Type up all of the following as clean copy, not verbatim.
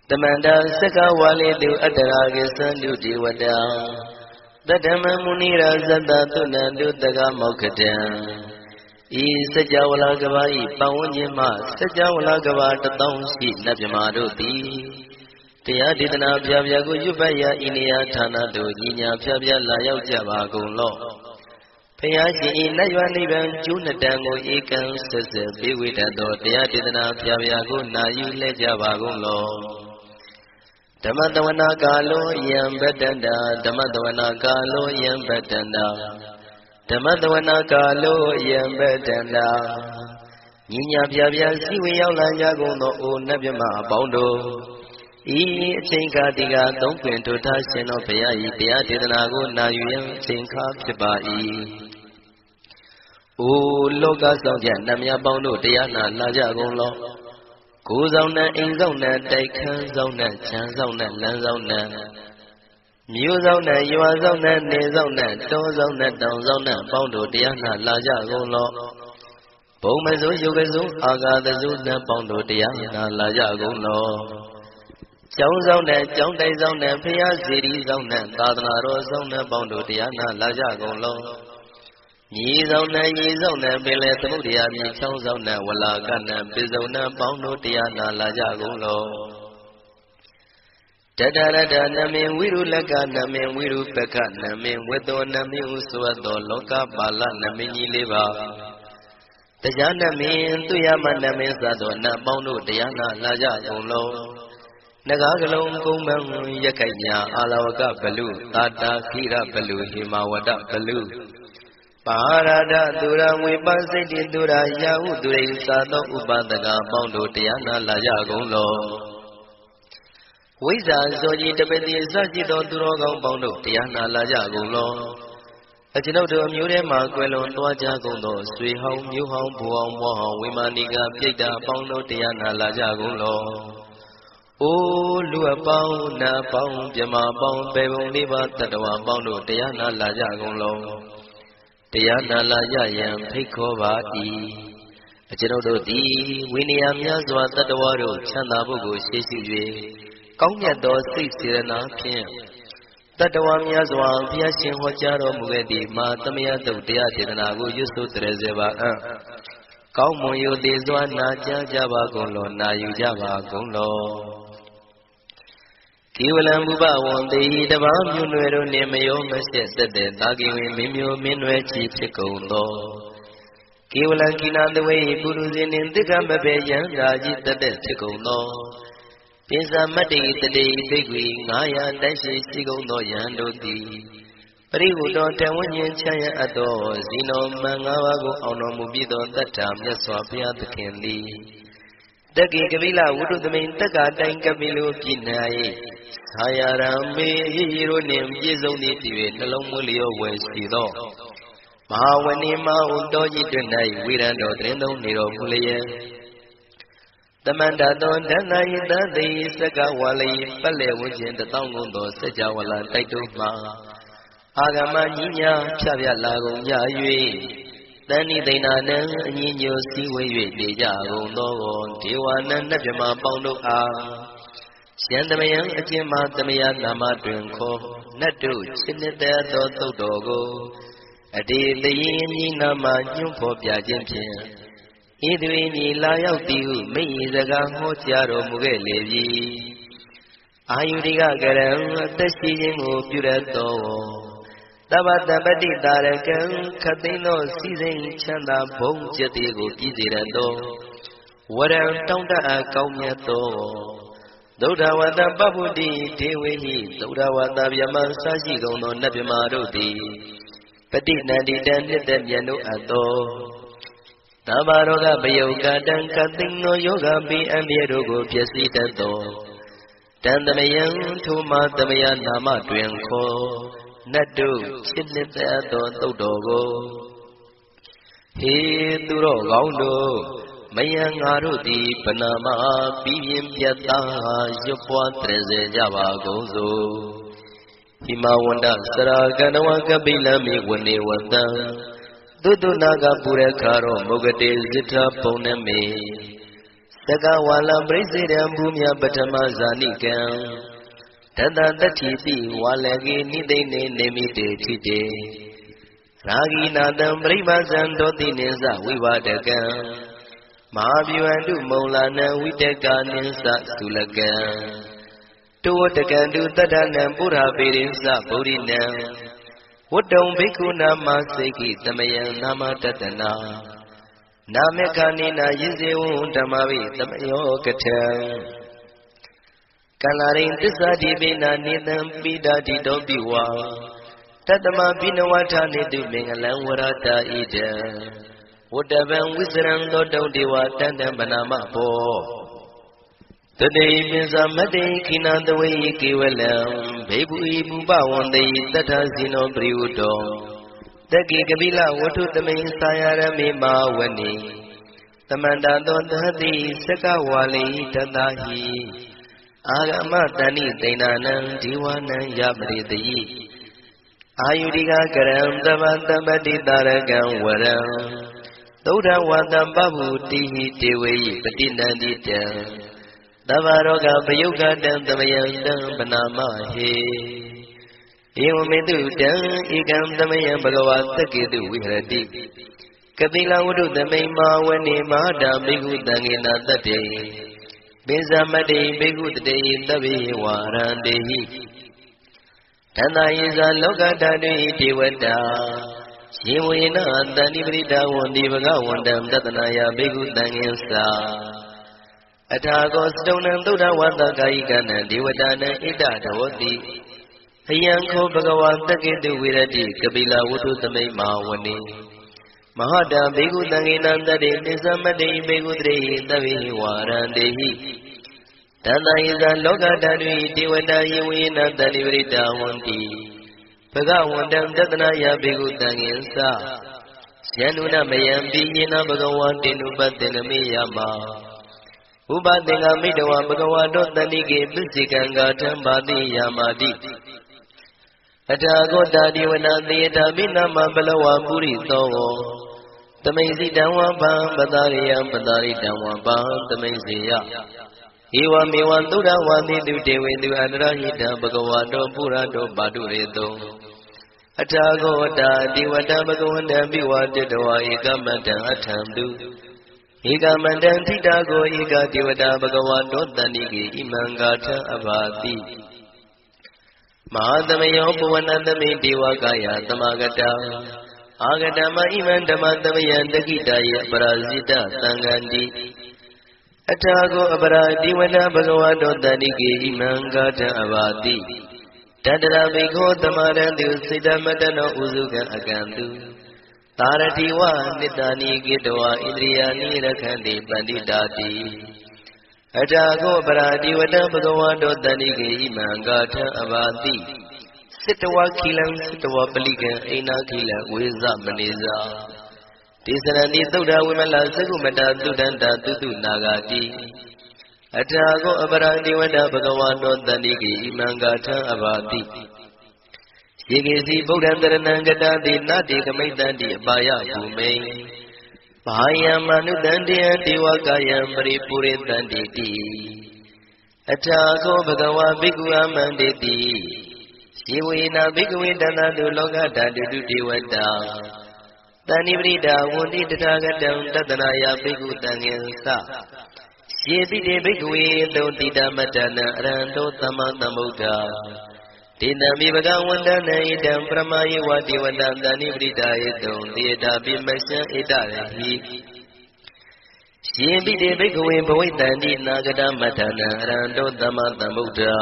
Tamanda Saka Wali do Adaragi Sandu Diwada Dadama Munira Zada Tunandu Daga Mokatan Sajawala Gavai Pawanyama Sajawala Gavata Townsi Nabjamaruti Tia Didana Pyago Yubaya Inia Tana do Yinya Pyabya Layao Javago Law Payaji Nayani Van Junatango Ekan Sasa Biwita do Tia Didana Pyago Nayu Lejavago Law Damadavana Kalo Yam Betanda Damadavana Kalo Yam Betanda Damadavana Kalo Yam Betanda Ninya Pyabya Siwi Yaula Yago no O Nabjama Bondo Chinka Diga Don't Quint to Tashin of Payai Tia Didanago Nayam Chinka Pibai O Loga Soja Namya Bondo Diana Lajago Law Kuzona Inzona Daikan Zona Chanzona Lanzona Muzona Yuazona Nezona Dozona Donzona Bondo Diana Laja Golo Bomazo Yugazu Aga the Zuna Bondo Diana Laja Golo Chowzona Chonday Zona Pia Ziri Zona Tadnaro Zona Bondo Diana Laja Golo Yizona Yizona Billet Mudia Chowzona Walagana Bizona Bondo Diana Laja Golo Dadada Namin Wiru Laga Namin Wiru Peka Namin Wedo Namin Uswado Loka Bala Namini Liva Tajana Min Tuyama Namin Sadona Bondo Diana Laja Golo Nagagalong Kumang Yakanya Alawaka Balu Tata Kira Balu Himawada Balu Parada Dura Wipasiti Dura Yahu Dure Sado Ubadaga Bondo Diana Laja Golo Wiza Zoji Tabeti Sajito Duroga Bondo Diana Laja Golo Ajino to Mure Maguelon Dwaja Gondo Sui Home New Home Buang Wahong Wimaniga Pita Bondo Diana Laja Golo O Lua Pau Na Pau Jama Pau Bebon Liva Tatawa Bondo Diana Laja Golo Diana Laja Yam Pikova E Ajino to Di Winiam Yazwa Tatawaro Chanda Bugu Shishi Công nhận đó xây dựng nó kia, tất cả mọi người phía trên họ trả lời một cái gì mà tâm lý đầu tiên thì là nào cũng giúp tôi giải ba, công mọi người đi doan na trả ba cũng lo na yêu trả ba cũng lo, kêu làm bu ba vấn đề đó bao nhiêu người rồi niệm yêu mà sẽ sẽ để ta kêu mình yêu mình nuôi chỉ phải cũng lo, kêu làm khi nào đó vậy guru ji nên tất cả mọi việc yang ra chỉ tất để phải cũng lo. Pisa Mati Tadi Bigwi Naya Dashi Sigo no Yandoti Parigo Tawanyan Chaya Ado Zino Mangawago Ono Mubido Tatam Yaswapia the Kendi Dagi Gavila Wudu the main Taka Tankabilu Kinai Hayarame Hiro Nim Yizoni Tivi Nalomulio Westido Mahawani Maudoji Tunai Wirando Trendo Niro Mulia Tamanda Don Danayita the Saka Wali Pale Wujin the Tongundo Sajawala Taituma Agama Nina Chavia Lago Yayui Dani Dana Nino Siwe Deja Gondo Tiwana Najama Bondo A Shandamayan Ajima Tamaya Nama Drinko Natu Chinita Dogo Adi the Nama Yumpo Piajimpian Idwini la yautiu me zaga hocharo mugelevi Ayuriga garam tashimu purato Tabata badi darakan katino season chanda bonjati go pizirando Waram tonda akaumyato Dodawada babudi dewehi Dodawada yaman sashi gono nabimarudi Pati nandi dan yanu ato Tabaroga Bayoga Dankatino Yoga be and Yerogo Piasitato Tandamayan Tuma Damayan Nama Dwenko Nadu Chinitato Todogo He Duro Gaundo Mayan Aruti Panama Bim Yata Yopua Treze Java Gozo Himawanda Saraganawa Kabila Mi Wani Wanda Dudu Naga Purekaro Mogate Zitra Poname Saka wala Brisida Bumya Patama Zanikam Tata Tatiti Walagi Nidene Nemite Tite Ragi Nadam Brivazan Dotinesa Vivadagam Mahavivandu Maulana Vitaka Nisa Sulagam Tuatakandu Tadanam Pura Virinsa Purinam Uddam Bhikkhuna Maseki Tamayan Nama Tatana Namekanina Yizivu Damavi Tamayo Katam Kalarin Tisadi Bina Nidam Pidadi Dobiwa Tatama Binawata Nidu Mingalam Warata Ida Uddavam Wisram Dodam Diwa Tandam Banama Po Today Mizamade Kinandaway Kiwalam Bebu Ibuba one day Tatazino Briudom Dagi Gabila Watu the main Sayara Mima Wani Tamanda Don Hadi Sakawali Tadahi Agama Dani Dainanan Diwana Yabri Ayudiga Karam Davandamadi Daragam Waram Doda Wadam Babu Tihi Dewi Patinandita Davaroga Bayuga Dam Damayandam Banama He Ewamedu Dam Igam Damayam Bhagavata Kedu Vihrati Kabila Udu Damayma Wani Mahada Bigu Dangina Tate Bizamade Bigu Day Davi Warandehi Tanda Iza Loga Dadi Diwada Shiwina Dani Brida Wandi Bhagavandam Datanaya Bigu Danginsa Atagos Donan Duda Wanda Gaigana Diwadana Ida Dawati Hayanko Bhagavanta Kedu Virati Kabila Wutu Tamay Mawani Mahada Bigu Danginanda De Nizamade Bigu Dre Davi Warandehi Tanda Iza Loga Dani Diwada Yiwina Dani Brida Wandi Bhagavandam Datanaya Bigu Danginsa Syanuna Mayambi Yina Bhagavantinu Batinamiyama Ubadenga Midawa Bhagavato Tanike Pisikanga Tambadi Yamadi Atago Dadiwana Theata Vinama Balawa Puri Towo Tamaisi Damwa Bam Badariya Badari Damwa Bam Tamaisiya Ewa Mewan Dura Wandi Dewe Du Adrahita Bhagavato Purato Badureto Atago Dadiwata Bhagavanda Biwa Dedawa Ekamata Atamdu Ega Mandan Titago Ega Devada Bhagavato Taniki Imangata Abati Mahadamayo Puvanandame Devakaya Tamagata Agadama Imandamandamayan Dakitaya Parazita Tangandi Atago Abara Devada Bhagavato Taniki Imangata Abati Tadara Bhiko Tamaran Dusita Madano Uzuka Agandu Taratiwa Nidani Gidwa Indriyani Rakhandi Panditati Atago Paradi Vada Bhagavato Tanike Imangata Avati Sitawa Kilam Sitawa Palika Aina Kila Wiza Maniza Tisarani Duda Wimala Sagumata Dudanta Tutu Nagati Atago Paradi Vada Bhagavato Tanike Imangata Avati Yegesi Bodhandaranangata de Nati Kamaitandi Baya Pume Bhaya Manu Dandi Diwakayam Paripure Danditi Atago Bhagava Bhikkhu Amanditi Shiwina Bhikkhu Danadu Logata Dudu Diwata Tani Vrida Wundi Tatagatam Tatanaya Bhikkhu Tangensa Shedide Bhikkhu Dondita Matana Arando Tamatamudha Dinami Bhagavandana Idam Brahmayi Vati Vandandani Vridayadam Diyata Bimasya Idarahi Shibide Bhikkhave Bhavitandi Nagada Matana Rando Dhammatambuddha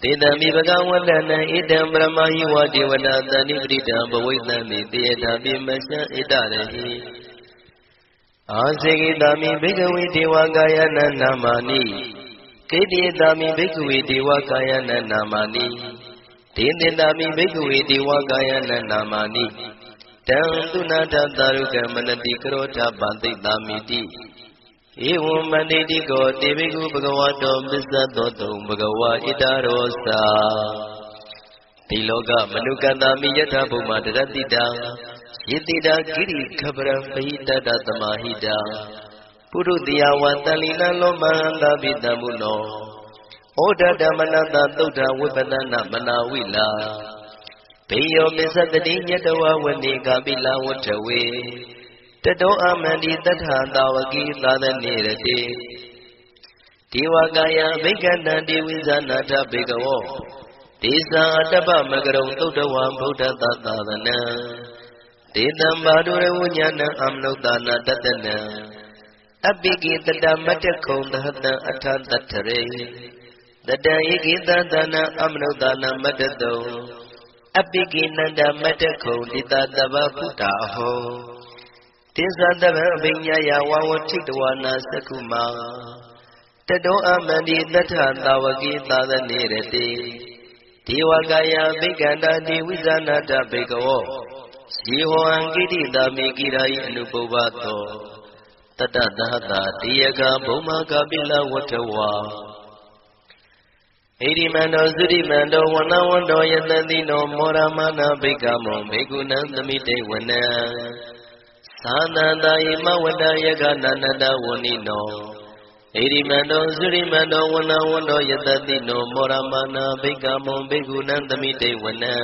Dinami Bhagavandana Idam Brahmayi Vati Vandandani Vridayadam Diyata Bimasya Idarahi Asekidami Bhikkhave Devakayana Namani Kediyadami Bhikkhave Devakayana Namani Tendendami Bhikkhave Devakayana Namani Tandunata Daruka Manati Karota Bante Damiti Evam Maniti Go Deviku Bhagavato Visato Bhagava Idarosa Tiloka Manukandami Yatha Pumadratita Yitida Giri Khabram Pahita Tamahida ပုရုတိယဝတန်လီနလောမန္တာပိတံမုနောဩဒဓမ္မနတသုဒ္ဓဝိပဒနာမနာဝိလာဘေယောမစ္စတတိညတဝဝနေကပိလဝတ္ထဝေတတောအမန္တိတထသာဝကိသာသနေရတိဒေဝကာယဘိက္ခဏံဒေဝိဇာနာထဘေကဝောဒေသံအတ္တပမကရုံသုဒ္ဓဝံဗုဒ္ဓသာသနံဒေတံဘာဒုရဝဉာဏံအမနုဿာနာတတနံအပိကိတတမတ္တခုံသဟတံအထတတ္ထရေတတံဧကိတံသနံအမနုဿာနာမတ္တတုံအပိကိနန္ဒမတ္တခုံတိတတဗ္ဗဗုဒ္ဓအဟောတိသတဗံအဘိညာယဝဝထိတဝနာသကုမာတတောအမန္တိတထသာဝကိသာသနေရတိဒေဝကာယဘိက္ခန္တာတိဝိဇာနာတဘေကဝောဇေဟောံကိတိတာမေကိရာယအနုပုဗ္ဗသောတတသဟတာတေယကဘုံမကပိလဝတ္ထဝါဣရိမန္တောသုရိမန္တောဝနဝန္တောယတတိနောမောရမနာဘိက္ခမောဘေကုဏံသမိတေဝနံသာနန္တာယမဝတ္တယကနန္တဝဏိနောဣရိမန္တောသုရိမန္တောဝနဝန္တောယတတိနောမောရမနာဘိက္ခမောဘေကုဏံသမိတေဝနံ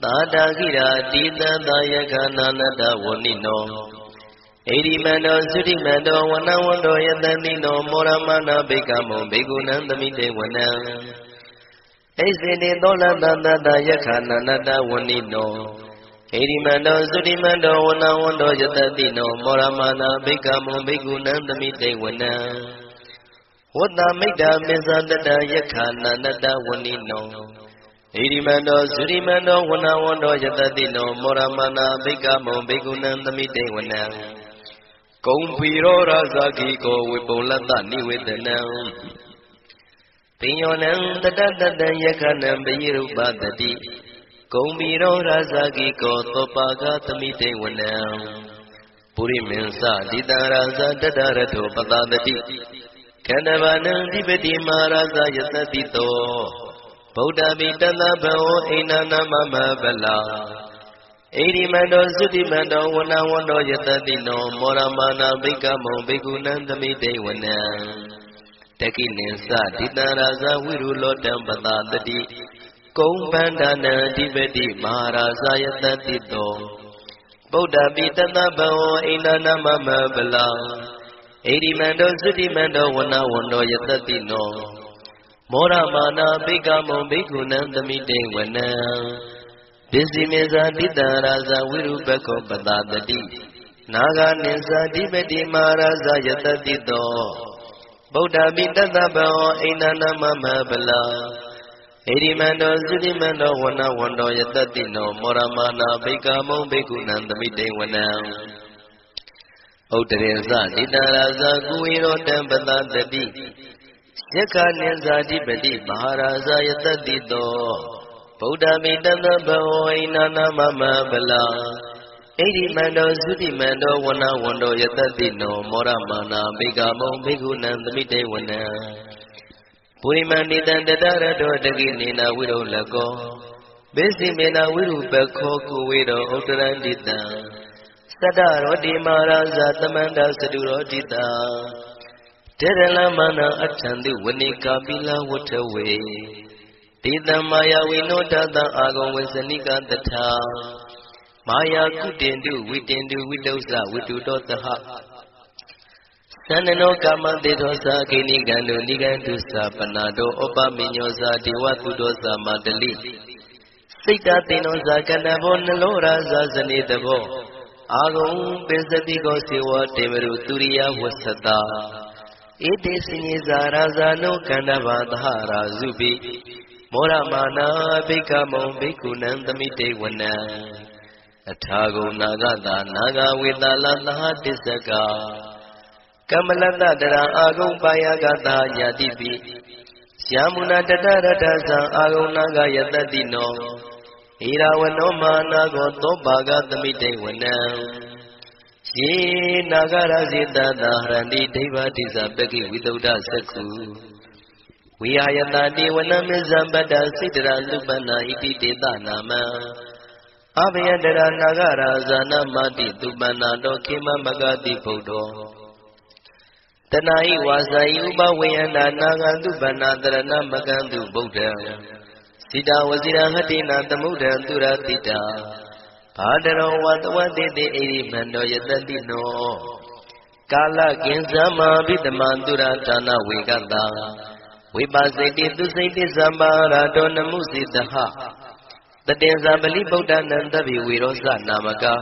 သာတာခိရာတိတံသာယကနန္တဝဏိနောဣရိမန္တောသုရိမန္တောဝနဝန္တောယတတိနောမောရမနာဘိက္ခမောဘေကုဏံသမိတေဝနံဣစေတိသောလတတတယခနန္တဝဏိနောဣရိမန္တောသုရိမန္တောဝနဝန္တောယတတိနောမောရမနာဘိက္ခမောဘေကုဏံသမိတေဝနံဝတ္တမိတ္တမေဇတတယခနန္တဝဏိနောဣရိမန္တောသုရိမန္တောဝနဝန္တောယတတိနောမောရမနာဘိက္ခမောဘေကုဏံသမိတေဝနံကုံဖီရောရာဇာကိကောဝိပုလတ္တနိဝေဒနံပိညောနံတတတတံယခနံပိရုပတတိကုံဖီရောရာဇာကိကောသောပါကသမိတေဝနံပုရိမင်းစဒိတံရာဇာတတရထောပတတတိခန္ဓဘာနံဓိပတိမာရာဇာယတတိတောဗုဒ္ဓမိတသဗ္ဗောအိဏနာမမဗလာဣရိမန္တောသုတိမန္တောဝနဝန္တောယတတိနောမောရမနာဘိက္ခမောဘေကုဏံသမိတေဝနံတကိနိသဒိတံရာဇဝိရုလောတံပတတတိကုံဗန္ဒနာအဓိပတိမဟာရာဇယတတိတောဗုဒ္ဓပိတသဗ္ဗောအိဏနာမမဗလာဣရိမန္တောသုတိမန္တောဝနဝန္တောယတတိနောမောရမနာဘိက္ခမောဘေကုဏံသမိတေဝနံပစ္စည်းမေဇာတိတံရာဇဝိရုပခောပတတတိနာဂနိသဓိပတိမဟာရာဇယတတိတောဗုဒ္ဓပိတသဗ္ဗောအိဏနာမမဗလာဣရိမန္တောသုတိမန္တောဝနဝန္တောယတတိနောမောရမနာဘိက္ခမောဘေကုဏံသမိတေဝနံဥတ္တရေသတိတံရာဇကုဝေရောတံပတတတိယက္ခနိသဓိပတိမဟာရာဇယတတိတောဗုဒ္ဓမိတသဗ္ဗောဣဏနာမမဗလာဣရိမန္တောသုတိမန္တောဝနဝန္တောယတတိနောမောရမနာဘိက္ခမောဘေကုဏံသမိတေဝနံပုရိမဏိတံတတရတောတကိနေနာဝိရောလကောဘိသိမေနာဝိရုပခောကုဝေရောဥတ္တရန္တိတံသတ္တရောတိမဟာရာဇသမန္တသတုရောတိတံတေရလမနာအထံတိဝနေကာပိလဝတ္ထဝေတေတံမာယဝိနောတတံအာဂံဝေစနိကတထာမာယာကုတင်တုဝိတင်တုဝိတုဇဝိတုတောတဟသန္နနောကာမတေသောသာခိနိကံတုနိကံတုသာပနာတောဩပမိညောသာဒေဝတုတောသာမတလိစိတ်တသေနောသာကတဘောနလောရာဇာဇနေတဘောအာဂုံပိစတိကောစေဝတေမရုသူရိယဝသတာဧတေစညေဇာရာဇာနောကန္တဘာသဟရာဇုပိမောရမနာဘိက္ခမောဘိက္ခုနံသမိတေဝနံအထာဂုဏနာဂတာနာဂဝေတလသဟတစ္စကကမလတတရာအာဂုံပါယကတာယာတိပိယာမုနာတတရတသံအာဂုဏနာဂယတတိနောဣရာဝနောမာနာကောသောပါကသမိတေဝနံယေနာဂရဇိတတာဟရန္တိဒိဗ္ဗတိသပကိဝိသုဒ္ဓသက္ခုဝိဟာယတတိဝနမေဇံပတ္တစိတ္တရာလူပနာဣတိတေတနာမံအဘယတရာနာဂရာဇာနမတိသူပနာတောခေမမဂတိဗုဒ္ဓော တဏှာဤဝါစာဤဥပဝေယန္တာနာဂန္တုဗန္နာတရဏမကန္တုဗုဒ္ဓံစိတဝစီရဟတိနာသမုဒ္ဒံသူရတိတာဘာတရောဝတဝတိတိဣရိမန္တောယတတိနောကာလကင်္စမဘိတမံသူရဌာနဝေကတာဝိပါစိတိသူစိတိသမ္ပါရာတောနမှုစိတဟတတေဇာပလိဗုဒ္ဓနံတဗ္ဗေဝေရောဇနာမကာ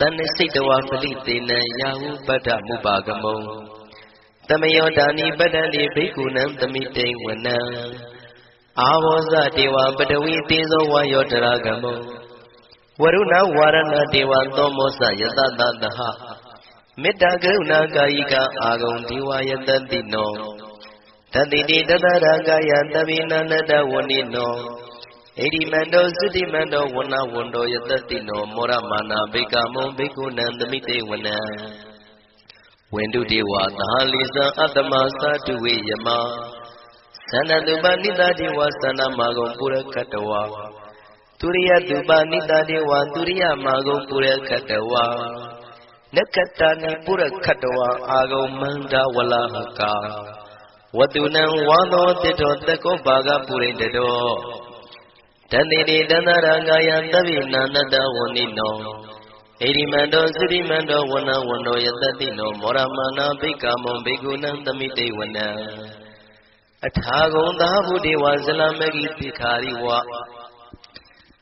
တဏ္ဍစိတ်တဝပလိသေနံယာဟုပတ္ထမုပါကမုံသမယောဒါနိပတ္တတိဘိက္ခုနံသမိတေဝနံအာဘောဇတေဝပတဝီတေဇောဝါယောတရာကမုံဝရုဏဝါရဏတေဝသောမောဇယတတသဟမေတ္တာကရုဏာကာယိကအာဂုံဒေဝယတတိနောတတိတိတတရာကာယတဗိနန္တဝနိနောဣရိမန္တောသုတိမန္တောဝနဝန္တောယတတိနောမောရမာနာဘိကမုံဘိက္ခုနံသမိတေဝနံဝန္တုတေဝသဟလိသံအတ္တမသတုဝေယမသန္နတုပနိတတိဝသန္နမာဂုံပုရခတဝသူရိယတုပနိတတိဝသူရိယမာဂုံပုရခတဝနက္ခတနိပုရခတဝအာဂုံမန္တဝလဟကာဝတုနံဝါသောတိတောတကောဘာဂပုရိတတောတန္တိတိတန္တရာကာယသဗ္ဗိနာနတဝနိနောဣရိမန္တောသုတိမန္တောဝနဝန္တောယတတိနောမောရမာနာဘိက္ခမုံဘိက္ခုနံသမိတေဝနံအထာဂုံသာဘုဒေဝဇလမဂိတိခာရိဝ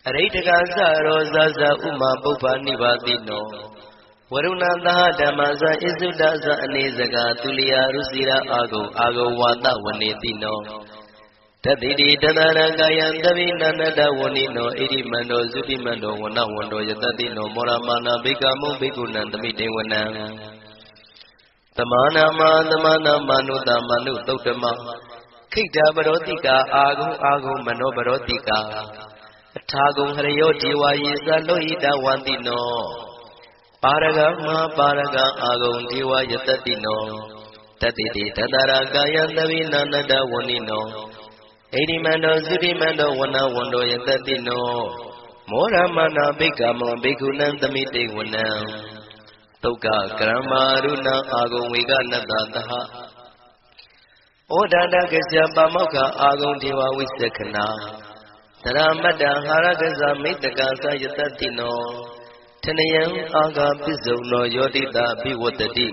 အရိဋ္ဌကသရောဇဇဥမာပုပ္ပနိဗ္ဗာတိနောဝရုဏသဟဓမ္မဇဣစုဒဇအနေစကာသူလျာရုစီရာအာဂုဝါတဝနေတိနောတတိတိတတရကာယံတဗိနန္တဝနိနောဣရိမန္တောသုတိမန္တောဝနဝန္တောယတတိနောမောရမာနာဘိက္ခမုံဘိက္ခုနံသမိတေဝနံသမာနာမနုတမနုသုတ်တမခိတ္တပရောတိကာအာဂုမနောပရောတိကာအထာဂုံဟရယောဒေဝယေသလောဟိတဝန္တိနောပါရဂမပါရဂအာဂုံဒေဝယတတိနောတတိတိတတရာကာယသဗိနန္တဝနိနောဣရိမန္တောသုတိမန္တောဝနဝန္တောယတတိနောမောရမနာဘိက္ခမုံဘိက္ခုနံသမိတေဝနံသုက္ကကရမရုဏအာဂုံဝေကနတသဟဩဒန္တကစ္စပမောက္ခအာဂုံဒေဝဝိသခနာသရမတ္တဟာရကစ္စမိတ္တကသယတတိနောထနယံအာဂပစ္စုံနောယောတိတာဘိဝတ္တိ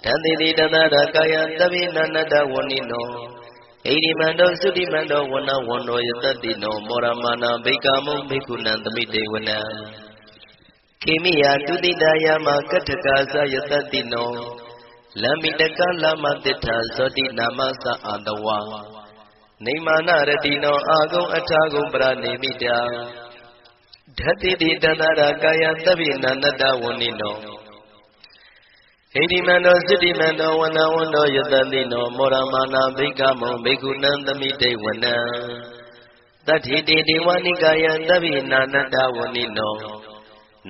တန္တိတိတတရကာယသဗ္ဗိနန္တဝနိနောဣရိမန္တောသုတိမန္တောဝနဝန္တောယတတိနောမောရမာနာဘိက္ခမုံဘိက္ခုနံသမိတေဝနံခေမိယတုတိတယမကတ္ထကာသယတတိနောလမ္မိတကလမတိထာဇောတိနာမသအာတဝနေမာနရတိနောအာဂုံအထာဂုံပရနေမိတာဓတ္တိတိတတရကာယသဗ္ဗိနန္တဝနိနောဣတိမန္တောသုတိမန္တောဝနဝန္တောယတတိနောမောရမာနာဘိက္ခမုံဘိက္ခုနံသမိတေဝနံတတ္ထိတိဒေဝနိကာယသဗ္ဗိနာနတဝနိနော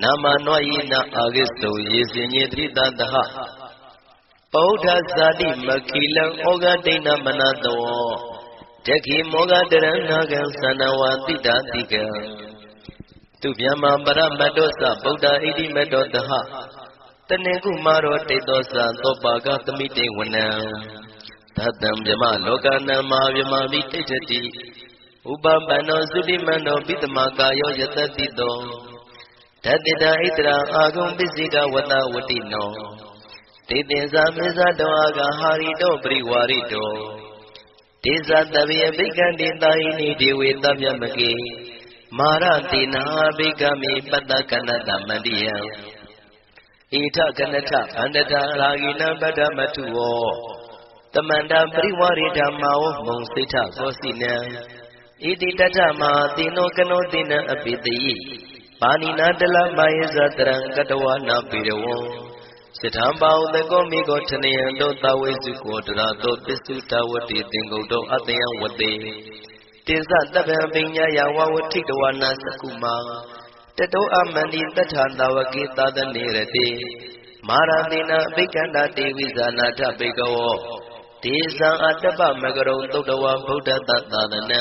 နာမနောယိနအာဂိသုယေစညေတိတတဟပောဓဇာတိမခိလံဩဃဒိဏမနတောတခိမောဃတရဏဂံသနဝတိတတိကံသူဗျမပရမတ္တောသဗုဒ္ဓဣတိမတ္တောတဟတနေကုမာရောတေသောသသောပါကသမိတေဝနံသတံဗျမလောကနံမဟာဗျမမိတိဋ္ဌတိဥပပန္နောသုတိမန္တောပိတမကာယောယတတိတောဓတ္တိတဣတရာအာဂုံပစ္စိကဝတဝတိနောတေတင်္ဇာမေဇတောအာဂဟာရိတောပရိဝါရိတောတေဇတဗေဘိက္ခန္တိတာယိနိဒေဝေတဗျမကေမာရတိနာဘိက္ခမေပတ္တကနတမန္တိယံဣထကနထဗန္တတာရာဂိနပတ္တမထုဝောတမန္တပရိဝါရိဓမ္မာဝမုံစိဋ္ဌသောစိနံဣတိတတ္ထမဟာတိနောကနောတိနံအပိတိပါဏိနာတလမယေဇတရံကတဝနာပိရဝံစထံပါဥတကောမိကောထနယံတောသဝေစုကောတရာတောပစ္စုတဝတိသင်္ကုတ်တောအတယံဝတေတေဇတပံပညာယဝဝထိတဝနာသကုမာတတောအမန္တိတထာတဝကေသာသနေရတိမာရတိနာအဘိက္ခန္တာတေဝိဇာနာထဘေကဝောဒေဇံအတ္တပမကရုံသုတ္တဝဗုဒ္ဓတသာသနံ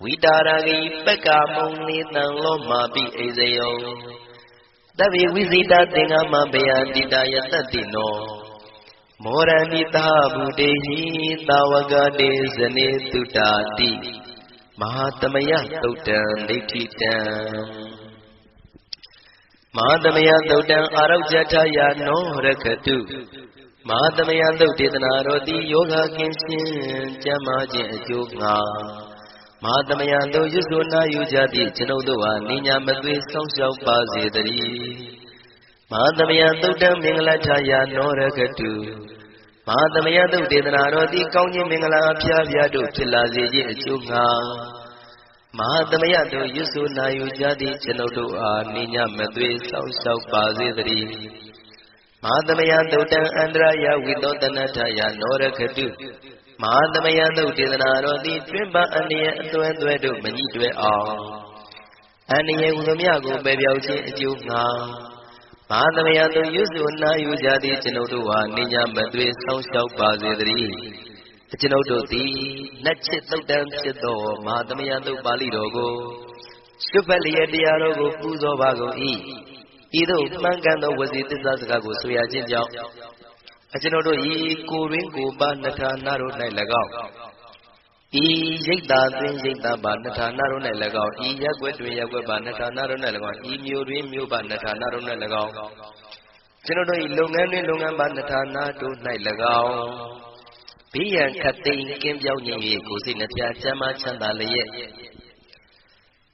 ဝိတာရဂိပက္ခမုံနေတံလောမာပိအိဇယောတဗ္ဗေဝိဇိတာသင်္ဃမဘေယတိတာယတတိနော မောရဏိတာဘုဒေဟိတာဝကတေဇနေတုတာတိမဟာသမယသုတ်တံဒိဋ္ဌိတံမဟာသမယသုတ်တံအာရုဇ္ဇထယာနောရခတုမဟာသမယသုတ်ဒေသနာတော်သည်ယောဂကင်းရှင်ကျမ်းမာခြင်းအကျိုးငါမဟာသမယသုတ်ရွတ်ဆိုနာယူကြသည့်ကျွန်ုပ်တို့ဟာနိညာမသွေဆောင်ရှောက်ပါစေတည်းမဟာသမယသုတ်တံမင်္ဂလထယာနောရခတုမဟာသမယသုတ်ဒေသနာတော်သည်ကောင်းခြင်းမင်္ဂလာအဖျားဖျားတို့ဖြစ်လာစေခြင်းအကျိုးငါမဟာသမယတို့ရွတ်ဆိုနာယူကြသည့်ကျွန်ုပ်တို့အားနိညာမသွေဆောင်ရှောက်ပါစေတည်းမဟာသမယသုတ်တံအန္တရာယဝိသောတနထယာနောရခတုမဟာသမယသုတ်ဒေသနာတော်သည်တွင်ပါအန္တရာယ်အသွဲသွဲတို့မညှိတွဲအောင်အန္တရာယ်ဟူသမျှကိုပယ်ပြောက်ခြင်းအကျိုးငါမဟာသမယတို့ရွတ်ဆိုနာယူကြသည့်ကျွန်ုပ်တို့ဟာနိညာမသွေဆောင်ရှောက်ပါစေတည်းကျွန်ုပ်တို့သည်လက်ချစ်သုတ်တံဖြစ်သောမဟာသမယသုတ်ပါဠိတော်ကိုရှုဖတ်လျက်တရားတော်ကိုပူဇော်ပါကုန်၏ဤသို့မှန်ကန်သောဝစီသစ္စာစကားကိုဆိုရခြင်းကြောင့်ကျွန်ုပ်တို့ဤကိုရင်းကိုပါနှထာနာတို့၌၎င်းဤရိတ်တာတွင်ရိတ်တာပါနှထာနာတို့၌၎င်းဤရက်ွက်တွင်ရက်ွက်ပါနှထာနာတို့၌၎င်းဤမျိုးတွင်မျိုးပါနှထာနာတို့၌၎င်းကျွန်ုပ်တို့ဤလုပ်ငန်းတွင်လုပ်ငန်းပါနှထာနာတို့၌၎င်းဘိယံခတ်သိမ်းကင်းပြောင်းခြင်း၏ကိုယ်စိတ်နှပြချမ်းသာချမ်းသာလျက်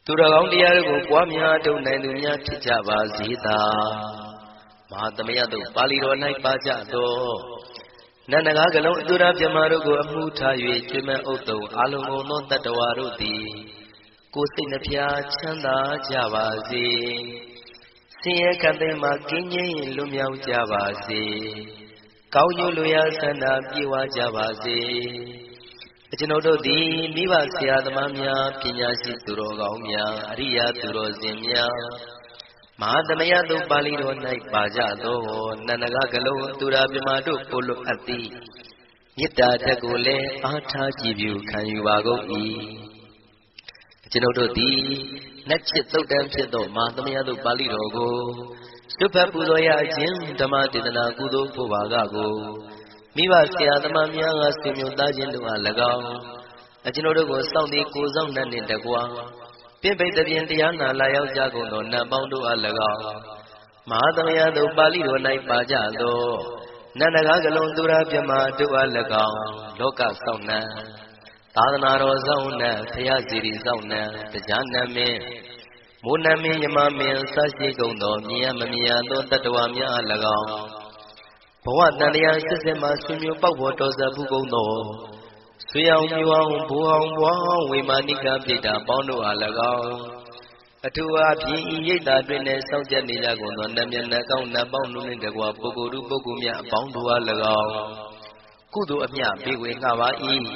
သူတော်ကောင်းတရားတို့ကိုပွားများထုတ်နိုင်သူများဖြစ်ကြပါစေသာမဟာသမယတို့ပါဠိတော်၌ပါကြသောနန္ဒကားကလုံးအတူရပြမတို့ကိုအမှုထား၍ကျွေးမဲ့ဥတ္တုံအလုံးစုံသောတတ္တဝါတို့သည်ကိုယ်စိတ်နှပြချမ်းသာကြပါစေဆင်းရဲခတ်သိမ်းမှကင်းငြိမ်းလွတ်မြောက်ကြပါစေကောင်းကျိုးလိုရာဆန္ဒပြေဝကြပါစေကျွန်ုပ်တို့သည်မိဘဆရာသမားများပညာရှိသူတော်ကောင်းများအရိယာသူတော်စင်များမဟာသမယတို့ပါဠိတော်၌ပါကြသောနန္ဒကကလုံးသူရာပြမတို့ကိုလိုအပ်သည်မေတ္တာတက်ကိုလည်းအားထားကြည်ပြုခံယူပါကုန်၏ကျွန်ုပ်တို့သည်လက်ချစ်သုတ်တံဖြစ်သောမဟာသမယတို့ပါဠိတော်ကိုစွတ်ဖတ်ပူဇော်ရခြင်းဓမ္မဒေသနာကုသိုလ်ဖို့ပါကကိုမိဘဆရာသမားများကဆွေမျိုးသားချင်းတို့အား၎င်းကျွန်ုပ်တို့ကိုစောင့်တည်ကိုယ်ဆောင်နှင့်တကွာပြင့်ပိတ်တဲ့ပြင်တရားနာလာရောက်ကြကုန်သောနတ်ပေါင်းတို့အား၎င်းမဟာသမယတို့ပါဠိတော်၌ပါကြသောနန္ဒကားကလုံးသူရာပြမတို့အား၎င်းလောကဆောင်နှံသာသနာတော်ဆောင်နှံဖရာစီရီဆောင်နှံတရားနာမင်းမိုးနမင်းယမမင်းစရှိကုန်သောမြင်ရမမြင်ရသောတတ္တဝါများအား၎င်းဘဝတန်တရားစစ်စစ်မှဆွေမျိုးပေါက်ပေါ်တော်စပ်ဖူးကုန်သောဆွေအောင်မျိုးအောင်ဘိုးအောင်ဘွားအောင်ဝေမာနိကပိတာပေါင်းတို့အား၎င်းအထူးအားဖြင့်ဤရိတ်တာတွင်လည်းစောင့်ကြနေကြကုန်သောနတ်မြတ်နတ်ကောင်းနတ်ပေါင်းတို့နှင့်တကွာပုဂ္ဂိုလ်တို့ပုဂ္ဂိုလ်များအပေါင်းတို့အား၎င်းကုသိုလ်အမြပေးဝေငှပါ၏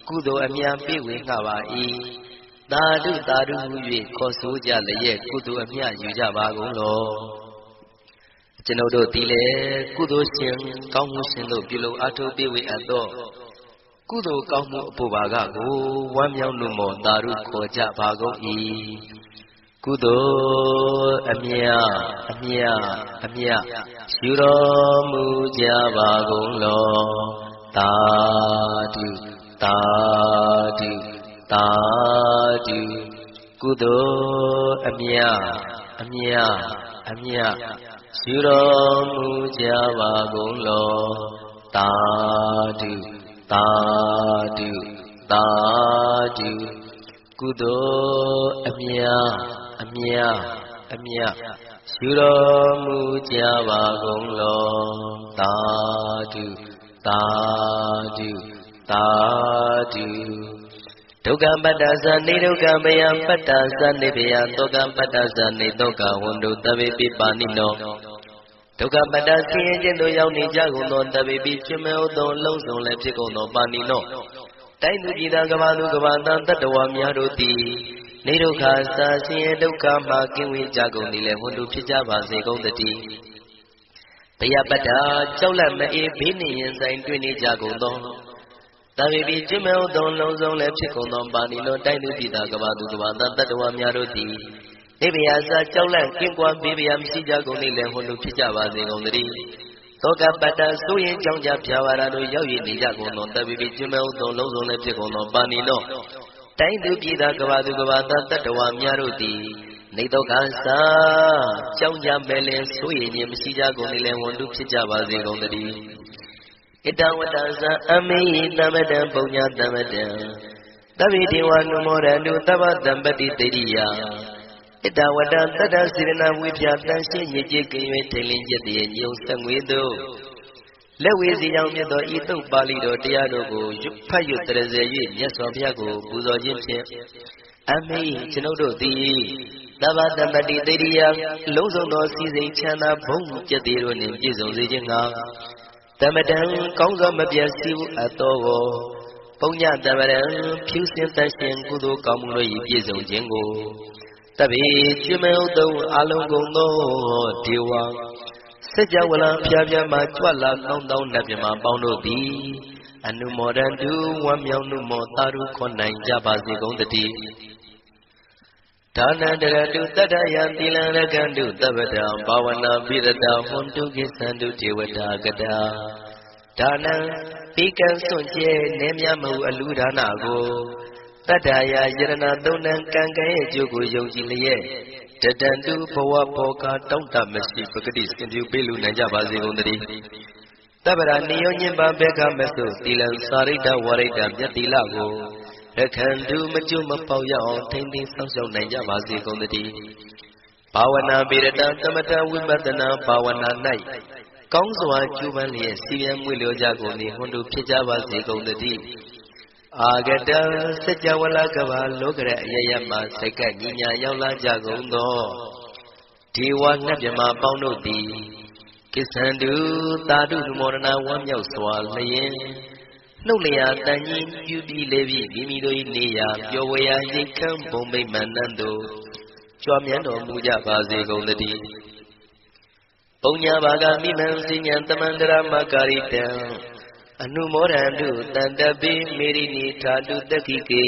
ကုသိုလ်အမြပေးဝေငှပါ၏သာဓုသာဓုဟူ၍ခေါ်ဆိုကြလျက်ကုသိုလ်အမြယူကြပါကုန်လောကျွန်ုပ်တို့သည်လည်းကုသိုလ်ရှင်ကောင်းမှုရှင်တို့ပြုလုပ်အားထုတ်ပေးဝေအပ်သောကုသိုလ်ကောင်းမှုအဖို့ပါကကိုဝမ်းမြောက်လို့မောသာဓုခေါ်ကြပါကုန်၏ကုသိုလ်အမြအမြအမြယူတော်မူကြပါကုန်လောသာဓုသာဓုသာဓုကုသိုလ်အမြအမြအမြယူတော်မူကြပါကုန်လောသာဓုသာဓုသာဓုကုသိုလ်အမြအမြအမြယူတော်မူကြပါကုန်လောသာဓုသာဓုသာဓုဒုက္ခပတ္တဇာနေဒုက္ခမယပတ္တဇာနေဘယသောကပတ္တဇာနေသောကဝန္တုတဗေပိပါဏိနောဒုက္ခပတ္တဆင်းရဲခြင်းတို့ရောက်နေကြကုန်သောတဗေပိဖြစ်မဲ့သောလုံးစုံလည်းဖြစ်ကုန်သောပါဏိနောတိုင်းသူပြည်သားကဘာသူကဘာသားတတ္တဝါများတို့သည်နေဒုက္ခစာဆင်းရဲဒုက္ခမှကင်းဝေးကြကုန်သည်လည်းဝန္တုဖြစ်ကြပါစေကုန်သတည်းဘယပတ္တကြောက်လန့်မအေးဘေးနှင့်ရင်ဆိုင်တွေ့နေကြကုန်သောတဗေပိဖြစ်မဲ့သောလုံးစုံလည်းဖြစ်ကုန်သောပါဏိနောတိုင်းသူပြည်သားကဘာသူကဘာသားတတ္တဝါများတို့သည်နေဗျာစာကြောက်လန့်ကင်းကွာဘေးဗျာမရှိကြကုန်သည်လည်းဝန္တုဖြစ်ကြပါစေကုန်သတည်း သောကပတ္တဆိုရင်ကြောင့်ကြဖြာပါရတို့ရောက်ရည်နေကြကုန်သောတပိပိကျွမဲဥသောလုံးစုံလည်းဖြစ်ကုန်သောပါဏိနောတိုင်းသူပြည်သားကဘာသူကဘာသားတတ္တဝါများတို့သည်နေတော့ကစားကြောင့်ကြမဲ့လင်ဆိုရင်ခြင်းမရှိကြကုန်လေဝန်တုဖြစ်ကြပါစေကုန်တည်းဣတဝတ္တဇံအမေတမတံပုံညာတမတံသဗ္ဗေဒေဝနုမောရတုသဗ္ဗတံပတိတေရိယဣတဝတ္တတတ္တစေရနာဝိဖြာတန်ရှင်းရည်ကြည်ကင်၍ထိန်လင်းကျက်တည်းညုံဆက်ငွေတို့လက်ဝေစီကြောင့်မြတ်သောဤသုတ်ပါဠိတော်တရားတို့ကိုဖတ်ရွတ်တရစေ၍မြတ်စွာဘုရားကိုပူဇော်ခြင်းဖြင့်အမေကျွန်ုပ်တို့သည်သဗ္ဗတံပတိတေရိယလုံးစုံသောစီစိန်ချမ်းသာဘုံကျက်သေးတို့နှင့်ပြည့်စုံစေခြင်းငှာတမတံကောင်းစွာမပြတ်စီဘူးအပ်သောပုံညတမရံဖြူစင်တတ်ရှင်ကုသိုလ်ကောင်းမှုတို့၏ပြည့်စုံခြင်းကိုတပိကျွမဲဥတုံအလုံးကုန်သောဒေဝစัจ java လံဖျားဖျားမှကြွလာကောင်းသောနတ်မြမပေါင်းတို့သည်အနုမောဒံတုဝမ်းမြောက်မှုမောတာရုခွန်နိုင်ကြပါစေကုန်တည်းဒါနန္တရတုတတ္တယံသီလံရကံတုသဗ္ဗတံဘာဝနာပိရတဟွန်တုကိသံတုဒေဝတာကတာဒါနံဧကံစွန့်ကျဲနေမြမဟုအလူဒါနကိုတတ္တယာယရဏသုံးနံကံကံရဲ့အကျိုးကိုယုံကြည်လျက်တတံတုဘဝဘောကတောင့်တမရှိပဂတိစင်ပြုပေးလူနိုင်ကြပါစေကုန်တည်းသဗ္ဗရာနိယောညင်ပါဘေကမဆုသီလံစာရိတ္တဝရိတ္တမြတ်သီလကိုရခန္တုမကျွမပေါရအောင်ထိမ့်သိမ်းဆောင်ရှောက်နိုင်ကြပါစေကုန်တည်းဘာဝနာပေရတသမထဝိပဿနာဘာဝနာ၌ကောင်းစွာကျူးပန်းလျက်စီရင်မွေလျောကြကုန်၏ဟွန်တုဖြစ်ကြပါစေကုန်တည်းအာဂတံစัจ java လကဘာလောကရအယယမစိတ်ကညီညာရောက်လာကြကုန်သောဒေဝနတ်မြမပေါင်းတို့သည်ကိစ္ဆန္တုသာဓုနမောဒနာဝမ်းမြောက်စွာလျင်နှုတ်လျာတန်ကြီးပြုပြီးလေပြီးမိမိတို့၏နေရာပျော်ဝေရာရိတ်ခမ်းဘုံမိတ်မှန်နှံ့သို့ကြွမြန်းတော်မူကြပါစေကုန်တည်းပုံညာဘာဂမိမံစိညာတမန္တရမကာရိတံအနုမောဒံတုတန်တပိမေရိနိထာတုတက္ခိကေ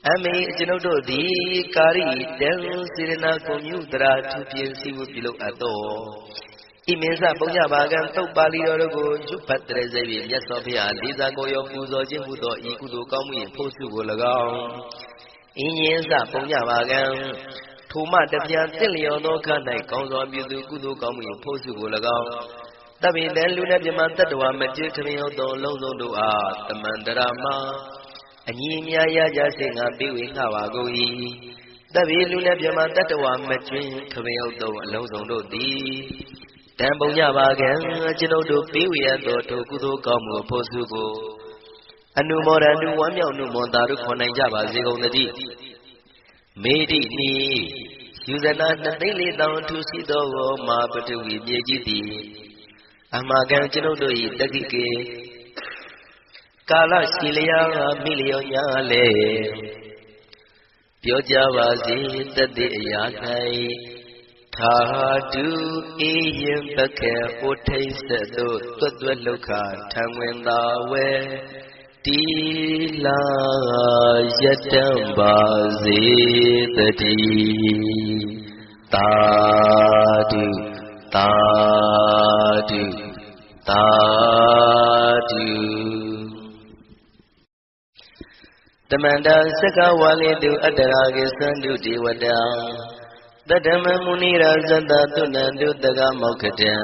အမေကျွန်ုပ်တို့သည်ကာရိတံစေရနာကိုမြုတရာသူပြင်းစီဝပြုလုပ်အပ်သောဣမေသပုံညဘာကံသုတ်ပါဠိတော်တို့ကိုကျွတ်ဖတ်တရစေ၍မြတ်စွာဘုရားလေးစားကိုရောပူဇော်ခြင်းဟူသောဤကုသိုလ်ကောင်းမှု၏ဖို့စုကို၎င်းဣညင်သပုံညဘာကံထိုမှတပြားတင့်လျော်သောခ၌ကောင်းစွာပြုသူကုသိုလ်ကောင်းမှု၏ဖို့စုကို၎င်းတပိတံလူနဲ့မြမတတ္တဝါမကျွတ်ခမင်းဟုတ်သောလုံးစုံတို့အားတမန္တရာမအညီအများရကြစေငါပေးဝေငှပါကုန်၏တပိလူနဲ့မြမတတ္တဝါမကျွတ်ခမင်းဟုတ်သောအလုံးစုံတို့သည်တံပုံညပါကံကျွန်ုပ်တို့ပေးဝေရသောထိုကုသိုလ်ကောင်းမှုဖို့စုကိုအနုမောဒံတုဝမ်းမြောက်မှုမောတာတို့ခေါ်နိုင်ကြပါစေကုန်တည်းမေတိနိယူဇနာ2,400,000ထူရှိသောမာပတဝီမြေကြီးသည်အမကံကျွန်ုပ်တို့၏တက္ခိကေကာလရှိလျာမိလျောညာလေပြောကြပါစေတတ်တဲ့အရာ၌သာဓုအေယံပခေဩထိစ္စတို့တွတ်တွတ်လောက်ခထံဝင်သာဝဲတီလာယတံပါစေတည်းသာဓုသာဓုသာဓုတမန္တစကဝါလေတုအတ္တရာကိသန္တုဒေဝတံတတ္တမမုနိရာဇတသုဏန္တုတကမောက္ခတံ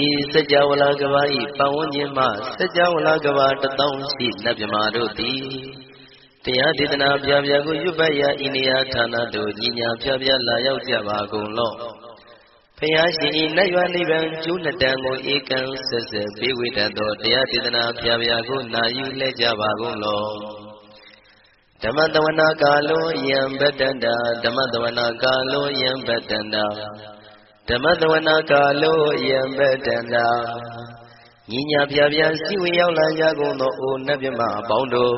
ဤစัจ java လကဘာဤပတ်ဝန်းကျင်မှစัจ java လကဘာ1000ရှိနတ်မြမာတို့သည်တရားဒေသနာပြပြကိုရွတ်ပတ်ရာဤနေရာဌာနတို့ညီညာပြပြလာရောက်ကြပါကုန်လော့ဖယားရှင်ဤနတ်ရွာနိဗ္ဗာန်ကျိုးနှစ်တန်ကိုဧကံဆက်ဆက်ပေးဝေတတ်သောတရားဒေသနာပြပြကိုနာယူလဲကြပါကုန်လော့ဓမ္မတဝနာကာလောယံဗတ္တန္တာဓမ္မတဝနာကာလောယံဗတ္တန္တာဓမ္မတဝနာကာလောယံဗတ္တန္တာညီညာပြပြစီဝေရောက်လာကြကုန်သောအိုနတ်မြမအပေါင်းတို့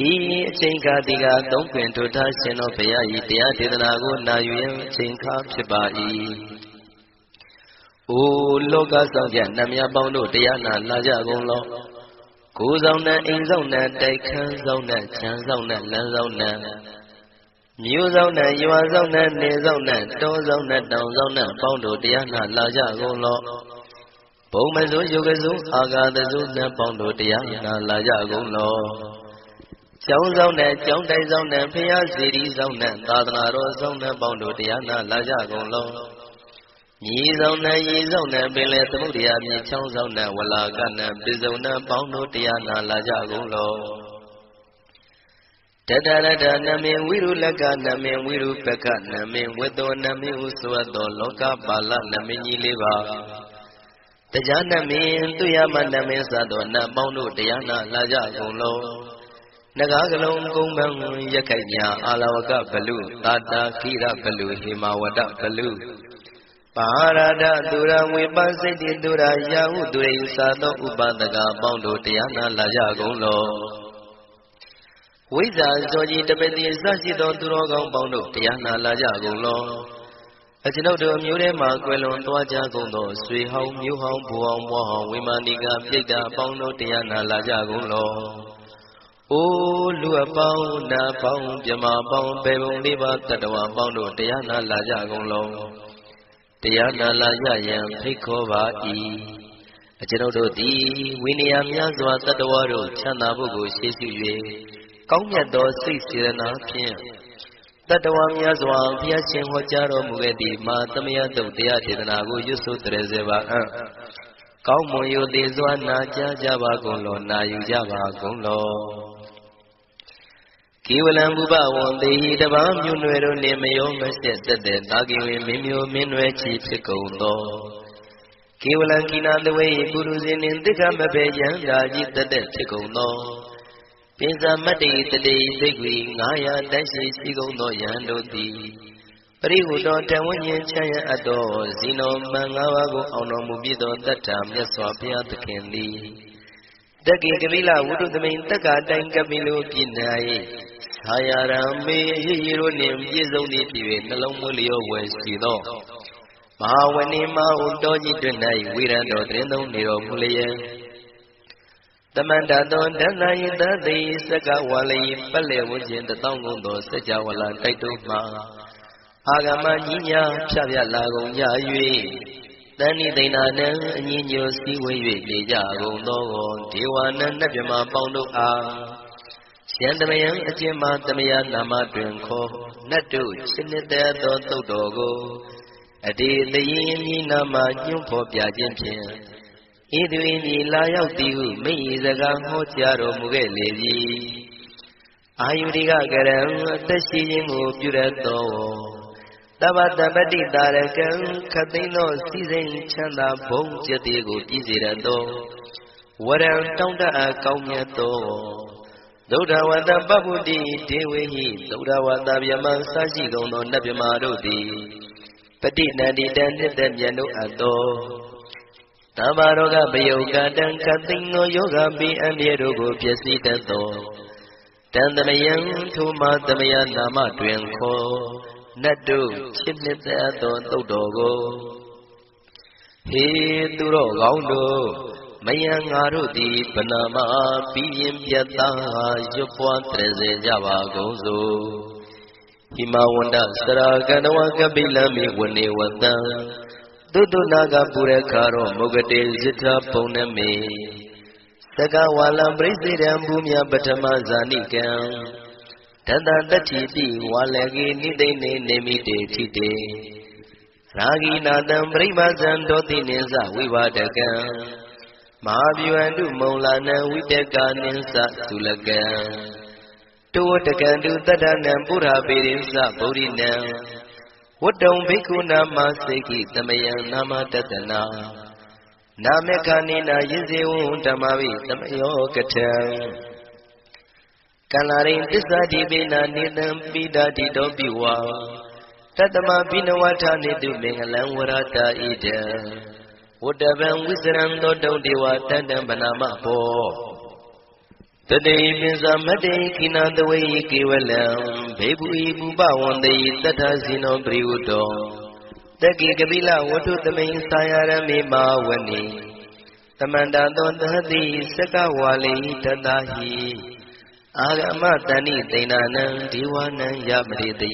ဤအချိန်ခါဒီကသုံးခွင်ထိုထားရှင်တော်ဘုရား၏တရားဒေသနာကိုနာယူရန်အချိန်ခါဖြစ်ပါ၏အိုလောကဆောင်ကြနတ်မြတ်ပေါင်းတို့တရားနာလာကြကုန်လောကိုယ်ဆောင်နဲ့အိမ်ဆောင်နဲ့တိုက်ခန်းဆောင်နဲ့ခြံဆောင်နဲ့လမ်းဆောင်နဲ့မြို့ဆောင်နဲ့ရွာဆောင်နဲ့နေဆောင်နဲ့တောဆောင်နဲ့တောင်ဆောင်နဲ့ပေါင်းတို့တရားနာလာကြကုန်လော ဘုံမစိုးယုတ်ကစိုးအာဂါသစိုးနတ်ပေါင်းတို့တရားနာလာကြကုန်လောကျောင်းဆောင်နဲ့ကျောင်းတိုက်ဆောင်နဲ့ဖျားစီရီဆောင်နဲ့သာသနာတော်ဆောင်နဲ့ပေါင်းတို့တရားနာလာကြကုန်လောညီဆောင်နဲ့ရေဆောင်နဲ့ပင်လေသမုဒ္ဒရာမြေချောင်းဆောင်နဲ့ဝလာကနဲ့ပိစုံနဲ့ပေါင်းတို့တရားနာလာကြကုန်လောတတရတနမေဝိရုလကနမေဝိရုပကနမေဝတ္တောနမေဟုဆိုသောလောကပါဠနမေကြီးလေးပါတရားနမေသူရမနမေသသောနတ်ပေါင်းတို့တရားနာလာကြကုန်လောနဂါကလုံးကုံပန်းရခိုင်ညာအာလဝကဘလူတာတာခိရဘလူဟေမဝဒဘလူပါရဒသူရဝေပစိတ်တိသူရယာဟုသူရိသာသောဥပဒကပေါင်းတို့တရားနာလာကြကုန်လောဝိဇ္ဇာဇောကြီးတပတိစရှိသောသူတော်ကောင်းပေါင်းတို့တရားနာလာကြကုန်လောအကျွန်ုပ်တို့မျိုးထဲမှာကွယ်လွန်သွားကြကုန်သောဆွေဟောင်းမျိုးဟောင်းဘူဟောင်းဘွားဟောင်းဝိမာနိကပြိတ္တာပေါင်းတို့တရားနာလာကြကုန်လောအိုလူအပေါင်းနာပေါင်းမြမပေါင်းပေပုံလေးပါတတ္တဝါပေါင်းတို့တရားနာလာကြကုန်လောတရားနာလာရယံဖိတ်ခေါ်ပါ၏အကျွန်ုပ်တို့သည်ဝိနည်းများစွာတတ္တဝါတို့ချမ်းသာဖို့ကိုရှေ့ရှု၍ကောင်းမြတ်သောစိတ်စေတနာဖြင့်တတ္တဝါများစွာဘုရားရှင်ဟောကြားတော်မူခဲ့သည့်မာသမယတုတ်တရားဒေသနာကိုရွတ်ဆိုတည်းစေပါအံ့ကောင်းမွန်ရိုသေစွာနာကြားကြပါကုန်လောနာယူကြပါကုန်လောကေဝလံဘုဘဝံတေဟိတပားမြို့နွယ်တို့နေမယောမဆက်သက်တဲ့တာကိဝင်မင်းမျိုးမင်းနွယ်ချီဖြစ်ကုန်သောကေဝလံကိနာတဝေပုရုဇဉ်နှင့်တိက္ခမဘေယံဓာကြီးတသက်ဖြစ်ကုန်သောပိဇာမတ္တိတတိသိက္ခီ900တက်ရှိရှိကုန်သောယံတို့သည်ပရိဟုတောတဝဉ္ဉ္ချမ်းရအပ်သောဇီနောမံ5ပါးကိုအောင်တော်မူပြီးသောတတ္ထာမြတ်စွာဘုရားသခင်သည်တက္ကိကပိလဝုဒ္ဓသမိန်တက္ကတိုင်ကပိလိုပြည်၌သာယာရံမေရည်ရိုနှင့်ပြည့်စုံသည့်ဖြစ်၍နှလုံးမွေးလျောဝယ်ရှိသောမဟာဝဏိမဟုတောကြီးတွင်၌ဝိရံတော်တွင်သုံးနေတော်မူလျက်တမန္တသောဒန္တယတသိစကဝါလိပတ်လေဝဉ္ခြင်းတောင်းကုန်သောစัจ java လာတိုက်တို့မှာအာဂမကြီးများဖြတ်ပြလာကုန်ကြ၍တဏိသိဏနံအညီညွတ်စည်းဝေး၍နေကြကုန်သောဒေဝနံနတ်မြမပေါင်းတို့အားရှန္တမယံအကျဉ်းမှသမယနာမတွင်ခေါ်နတ်တို့ချစ်နှစ်သက်သောသုတ်တော်ကိုအတေတရင်မြည်နာမညွှန်းဖော်ပြခြင်းဖြင့်ဤသူ၏မြည်လာရောက်သည်ဟုမိ၏စကားဟောကြားတော်မူခဲ့လေပြီအာယုရိကကရံအသက်ရှိခြင်းကိုပြုရသောတဗ္ဗတပတိတာရကံခသိန်းသောစည်းစိမ်ချမ်းသာဘုံကျက်သည်ကိုပြည့်စေရသောဝရံတောင်းတအပ်ကောင်းမြတ်သောသုဒ္ဓဝတ္တပပုတ္တိဒေဝေဟိသုဒ္ဓဝတ္တဗျမစရှိကုန်သောနတ်ဗျမတို့သည်ပฏิနန္တိတံနှစ်သက်မြတ်တို့အပ်သောသဗ္ဗရောဂပယုကတံခသိန်းသောယောဂပိအန္တရာယ်တို့ကိုပြည့်စည်တတ်သောတန်သမယံထိုမသမယနာမတွင်ခေါ်နတ်တို့ချစ်နှစ်သက်သောသုတ်တော်ကိုဟေသူတော်ကောင်းတို့မယံငါတို့သည်ဗနာမပြီးရင်ပြတ်သားရွတ်ပွားတရစေကြပါကုန်စို့ဟိမဝန္တစရာကန္တဝကပိလမိဝနေဝတံသုတ္တနာကပုရခါရောမုဂတေဇိထဘုံနမေသကဝါလံပရိစေရံဘူမြပထမဇာနိကံတတတတ္တိပိဝါလကေနိသိနေနေမိတေထိတေရာဂိနာတံပရိမဇံဒောတိနိသဝိဝါဒကံမဟာဗျဝန္တုမုံလာနံဝိတကနိသသုလကံတောတကံတုတတ္တနံပုရပေရိသဗုဒိနံဝတ္တုံဘိက္ခုနာမစေကိသမယံနာမတတနာနာမေခဏိနာယဇေဝံဓမ္မဝိသမယောကထံကန္လာရိန်သစ္စာတိပိနာနေတံပိဒာတိတောပိဝါတတမဘိနဝထာနေတုမင်္ဂလံဝရတာဣဒံဝတ္တဗံဝိစရံသောတုံဒေဝတတံဗနာမဘောတတိပိဇာမတ္တိခိနာတဝေကေဝလံဘေဘူဤပုပဝန္တိတထဇိနောပရိဝတ္တောတက္ကိကပိလဝတ္ထုသမိန်သာယရမေမာဝနိသမန္တသောသတိစကဝါလိတတဟိအာဂမတဏိသိဏနံဒေဝနံယပရိတိ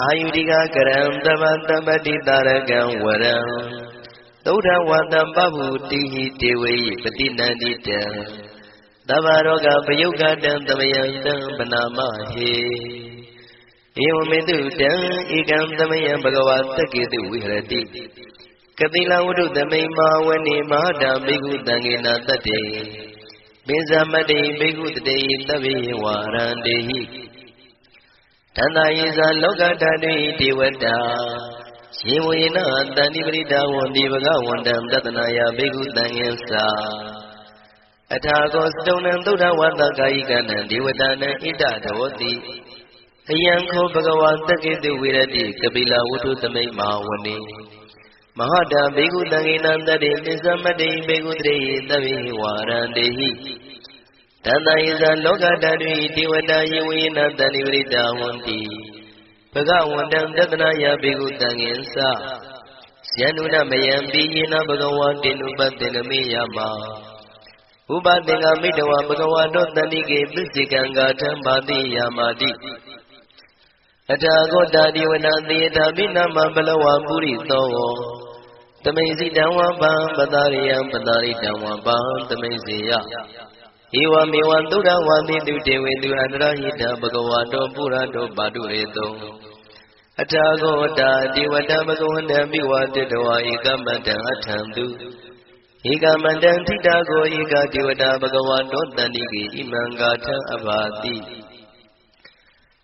အာယုရိကကရံတဗ္ဗတပ္ပတိတာရကံဝရံ သုဒ္ဓဝါတံပဗုတိဟိတေဝေပတိနန္တိတံသဗ္ဗရောဂပယုတ်ကတံသမယံတံပနာမဟေဧဝမေတုတံဧကံသမယံဘဂဝါသက္ကေတုဝိဟရတိကတိလဝတ္ထုသမိန်မာဝနေမဟာတာဘိက္ခုတံဃေနတတ္တေပိဇမတ္တိဘိက္ခုတတေသဗ္ဗေဝါရန္တေဟိတန္တာယေဇာလောကဓာတုဒေဝတာယေဝေနတန္တိပရိဒါဝန္တိဘဂဝန္တံတတနာယဘိက္ခုတံဃေသာအထာကောစတုံနံသုဒ္ဓဝါဒကာယိကနံဒေဝတာနံဣဒတောတိအယံခောဘဂဝါသက္ကေတုဝိရတိကပိလဝတ္ထုသမိန်မာဝနေမဟာတာဘိက္ခုတံဃေနတတ္တေပိစမတ္တိဘိက္ခုတရေသဗ္ဗေဝါရန္တေဟိတန္တယေဇာလောကဓာတုဒေဝတာယေဝေနတန္တိပရိဒါဝန္တိဘဂဝန္တံတတနာယဘိက္ခုတံဃေသယန္နုနမယံပိယေနဘဂဝါတေနုပတ္တေနမေယမဥပသင်္ဃမိတဝဘဂဝါတောတန္တိကေပစ္စေကံဂါထံဘာတိယာမတိအထာဂောတာဒီဝနာသေတာပိနမဘလဝပုရိသောတမိစိတံဝပံပတာရိယံပတာရိတံဝပံတမိစေယဧဝမေဝသုဒ္ဓဝါတိတုတေဝေတုအန္တရဟိတဘဂဝါတောပုရတောပါတုရေတောအထာဂောတာဒီဝတဘဂဝန္တံမိဝတတဝါဧကမတံအထံတုဧကမန္တံထိတာကိုဧကဒေဝတာဘဂဝါတောတန္တိကေဣမံဂါထံအဘာတိ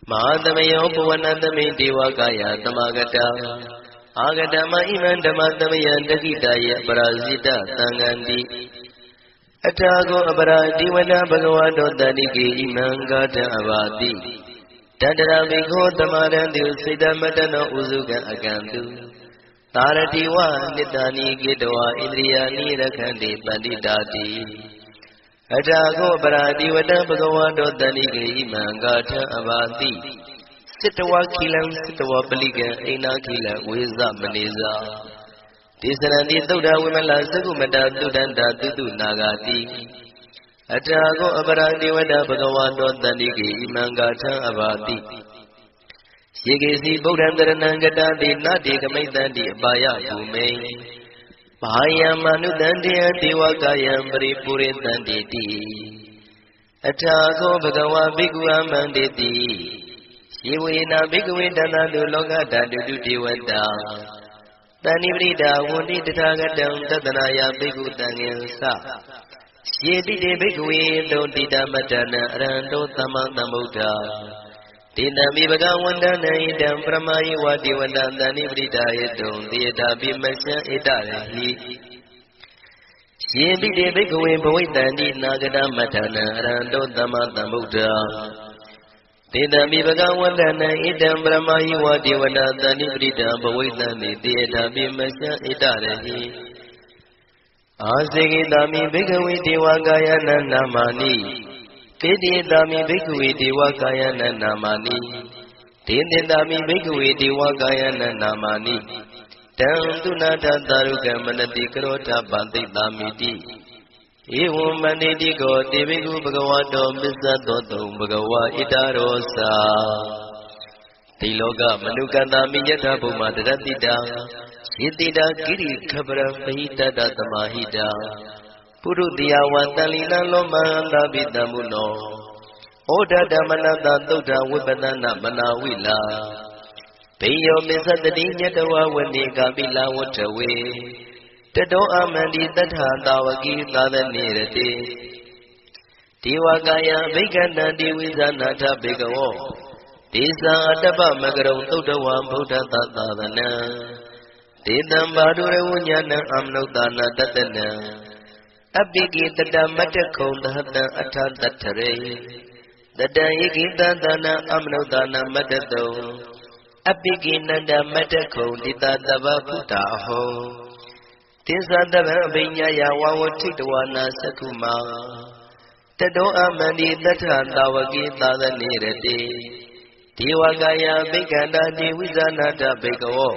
မဟာသမယောပဝနသမိဒေဝကာယသမဂတာအာဂတမဣမံဓမ္မသမယံတခိတယေပရာဇိတသံဃန္တိအထာကိုအပရာဒေဝတာဘဂဝါတောတန္တိကေဣမံဂါထံအဘာတိတတရမိခောသမရံတုစေတမတနောဥစုကံအကံတုသာရတိဝနိတ္တာနိကေတဝဣန္ဒြိယာနိရခန္တိပန္တိတာတိအထာကောပရာတိဝတံဘဂဝါတောတန္တိကေဣမံဂါထံအဘာတိစိတဝခိလံစိတဝပလိကံအိနာခိလံဝေဇမနေဇာဒေသရန္တိသုဒ္ဓဝိမလသကုမတသုဒ္ဓန္တာတုတုနာဂာတိအထာကောအပရာတိဝတံဘဂဝါတောတန္တိကေဣမံဂါထံအဘာတိယေကေစီဗုဒ္ဓံတရဏံကတတိနတိကမိတ္တန္တိအပါယဘူမိန်ဘာယံမနုတန္တေဒေဝကာယံပရိပုရိတန္တိတိအထာခောဘဂဝါဘိက္ခုအမန္တေတိယေဝေနဘိက္ခဝေတန္တတုလောကဓာတုတုဒေဝတာတဏိပရိဒါဝန္တိတထာဂတံတတနာယဘိက္ခုတံဃေသယေတိတေဘိက္ခဝေတောတိတမတ္တနံအရဟံတောသမ္မာသမ္ဗုဒ္ဓတေတံမိဘဂဝန္တနံဣတံပရမယိဝတိဝတံတဏိပရိဒါယေတုံတေတာပိမရှံဣတရဟိယေတိတေဘိက္ခဝေဘဝိတန္တိနာဂတမတ္တနံအရဟံတောသမ္မာသမ္ဗုဒ္ဓတေတံမိဘဂဝန္တနံဣတံပရမယိဝတိဝတံတဏိပရိဒါဘဝိတန္တိတေတာပိမရှံဣတရဟိအာစေကိတာမိဘိက္ခဝေဒေဝကာယနံနာမာနိတေတိတာမိဘိက္ခဝေဒေဝကာယနံနာမာနိတေတိတာမိဘိက္ခဝေဒေဝကာယနံနာမာနိတံသူနာထသာရုကမနတိကရောထပန္တိတာမိတိဧဝံမန္တိတိကောတေဘိက္ခုဘဂဝါတောမစ္ဆသောတုံဘဂဝါဣတရောစာတိလောကမနုကန္တာမိယထဘုမတရတိတာယေတိတာကိရိခပရပဟိတတသမာဟိတာပုရုတိယဝတလိလလောမန္တပိတမုနောဩဒဓမ္မနတသုဒ္ဓဝိပဒနာမနာဝိလာဘေယောမစ္ဆတတိညတဝဝနေကာပိလဝတ္ထဝေတတောအမန္တိတထသာဝကိသာသနေရတိဒေဝကာယဘိက္ခန္တံတိဝိဇာနာထဘေကဝောဒေသံအတ္တပမကရုံသုဒ္ဓဝံဗုဒ္ဓသသာသနံဒေတံဘာဒုရဝဉ္ဇနံအမနုဿာနာတတနံအပိကိတတမတ္တခုံသဟတံအထတထရေတတံဧကိတသနံအမနုဿာနာမတ္တတုံအပိကိနန္ဒမတ္တခုံတိတတဗ္ဗဗုဒ္ဓအဟောတိသတဗံအဘိညာယဝဝထိတဝနာသက္ခုမာတတောအမန္တိတထသာဝကိသာသနေရတိဒေဝကာယဘိက္ခန္တာတိဝိဇာနာတဘေကဝော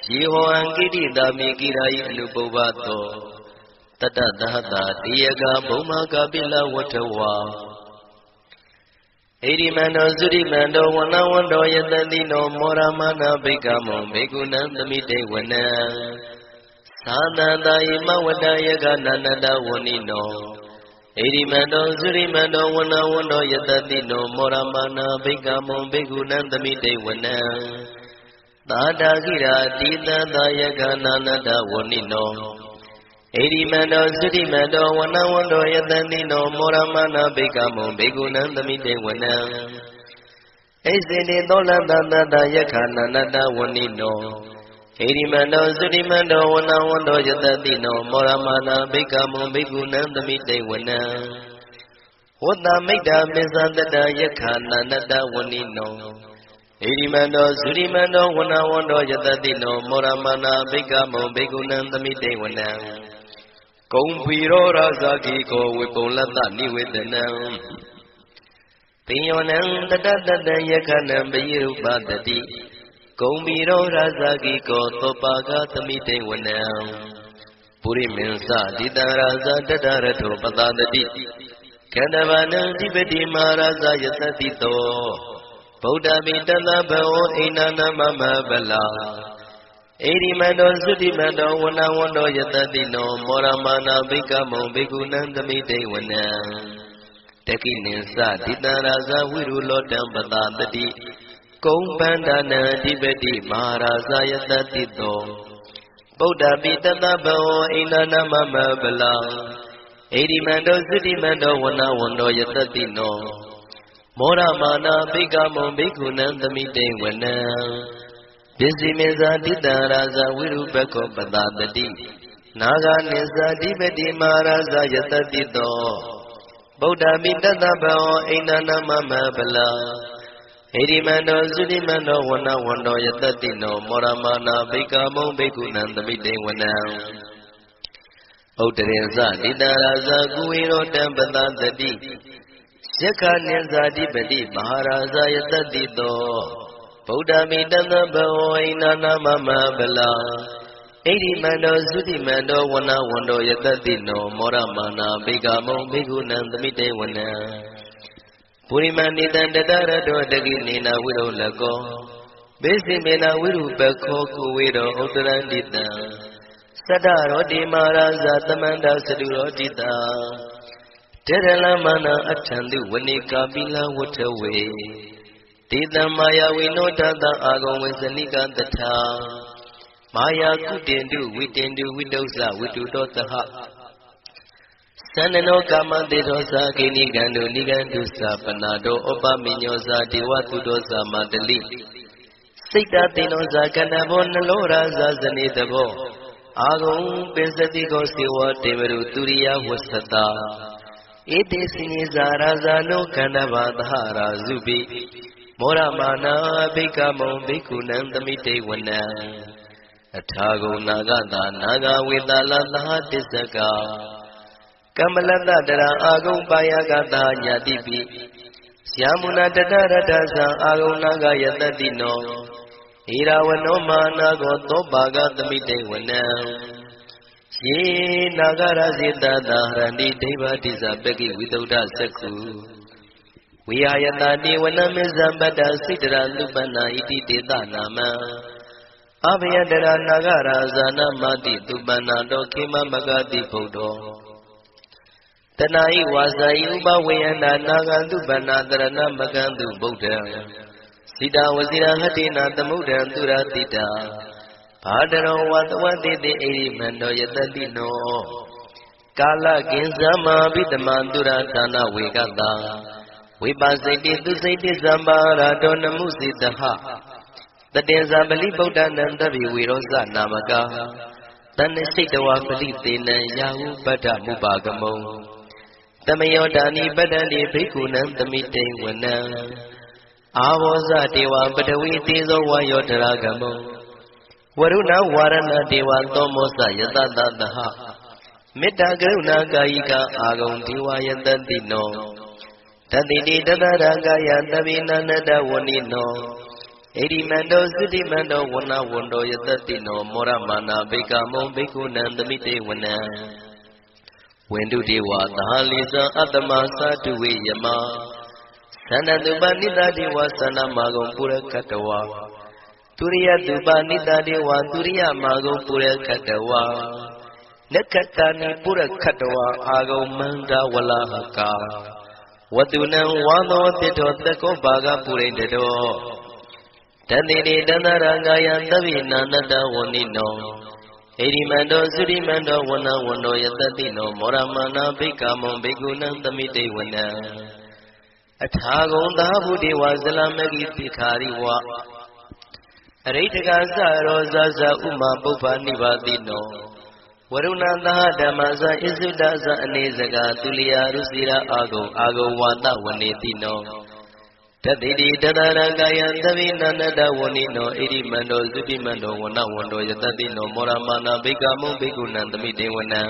ယေဟောံကိတိတာမိကိရာယအနုပုဗ္ဗသောတတသဟတာတေယကဘုံမကပိလဝတ္ထဝါဣရိမန္တောသုရိမန္တောဝနဝန္တောယတတိနောမောရမနာဘိက္ခမောဘေကုဏံသမိတေဝနံ Sadada imawada yagananada wanino. Erimando Surimando Wana Wando Yatadino Moramana Bigamo Bigunandamite Wana. Tadagira Dita Dayagananada wanino. Erimando Surimando Wana Wando Yatadino Moramana Bigamo Bigunandamite Wana. Ezini Dolanda Dayagananada wanino. Erimando Surimando Wana Wando Yatadino Moramana Bigamo Bigunandamite Wana. Wada Mida Mizandada Yakananada wanino. Erimando Surimando Wana Wando Yatadino Moramana Bigamo Bigunandamite Wana. Kumpiro Razaki Ko Wipolata Niwedana. Piyonan Dada Yakanam Bayu Badadi. Kumbiro Razaki ko topaga tamite wanam. Puri minsa dida raza dadarato patadati. Kadavana dibedi maraza yasatito. Buddha bitala bao inana mama bala. Erimando Sudimando wana wando yatadino moramana bikamo bigunandamite wanam. Teki ninsa dida raza wirulotam patadati. Kumbandana Dibedi Maharaja Yatadito Buddha Pitata Bao Inana Mama Bala Erimando Sudimando Wana Wando Yatadino Moramana Bigamo Bigunandamite Wana Bisimeza Dita Raza Virubako Padadati Naga Nisa Dibedi Maharaja Yatadito Buddha Pitata Bao Inana Mama Bala Erimando Sudimando Wana Wando Yatadino Moramana Bigamo Bigunandamite Wana Uttarenza Didaraza Guiro Tambadati Shaka Ninza Dibedi Maharaja Yatadito Buddha Midana Bao Inana Mama Bala Erimando Sudimando Wana Wando Yatadino Moramana Bigamo Bigunandamite Wana Purimani Dandara do Daginina Widow Lago Besimena Wiru Bako Kuwido Utarandita Sadaro Di Maraza Tamanda Sadurotita Teralamana Atandu Wanika Bila Waterway Tita Maya Winotata Agon Wisanika Data Maya Kutendu Witendu Widosa Widudotaha Sanano Kama Dedosa Kini Gandu Nigandu Sapanado Opa Minyosa Diwatudosa Madali Sita Tinosa Kanabon Lora Zazanitabo Agung Pesatiko Siwa Teveru Turiya Wasata Ete Siniza Razano Kanavadhara Zubi Moramana Bikamo Bikunandamite Wana Atago Nagada Naga Vidala Tisaka Kamalanda Dara Agum Payagata Yadipi Syamuna Dadarasa Agunaga Yatadino Iravano Manago Tobaga Tamite Wana Ye Nagara Zita Dahrandi Deva Tisabeki Vidauda Saku Vyayatani Vanamizambada Sidra Lubana Iti Teta Nama Abhyadara Nagara Zana Mati Tubana Dokima Magati Podo Tanai Wasai Uba Vayana Nagandu Banadarana Magandu Buddha Sida Wazira Hatina Tamuda Duratita Padaro Watawati the Erimando Yatadino Kala Ginzama Vidamandura Tana Vigata Vipasiti to Siti Zambara Dona Musitaha The Denzabali Buddha Nandavi Virosa Namaka Tanisitawa Felitina Yahu Bada Mubagamo Tamayodani Badani Bikunan Tamite Wana Avoza Dewa Badawi Tizo Wayotaragamo Waruna Warana Dewa Tomosa Yatadaha Mitaguna Gaika Agon Diwa Yatadino Tadini Dadaraga Yatavina Nada Wanino Erimando Sudimando Wana Wando Yatadino Moramana Bikamo Bikunan Tamite Wana Wendu Dewa Dahalisa Atamasa Tuwe Yama Sanadu Banida Dewa Sana Magom Pura Katawa Turiya dupa nita dewa turiya mago pura katawa Nakatani pura katawa ago manda walahaka Watunam wano tito tako baga pura dedo Tandini danarangaya tavina nada wanino Erimando surimando wana wano yatatino Moramana bikamo bigunam tamite wana Athagon dahabu dewa zalamagi tikhari wa Aritaka saro zaza uma bupa nivadino Warunanda dhamasa isudasa anezaga tuliya rusira ago wata wanetino Tadidi tadarangaya tavina nada wanino Erimando surimando wana wano yatatino Moramana bikamo bigunam tamite wana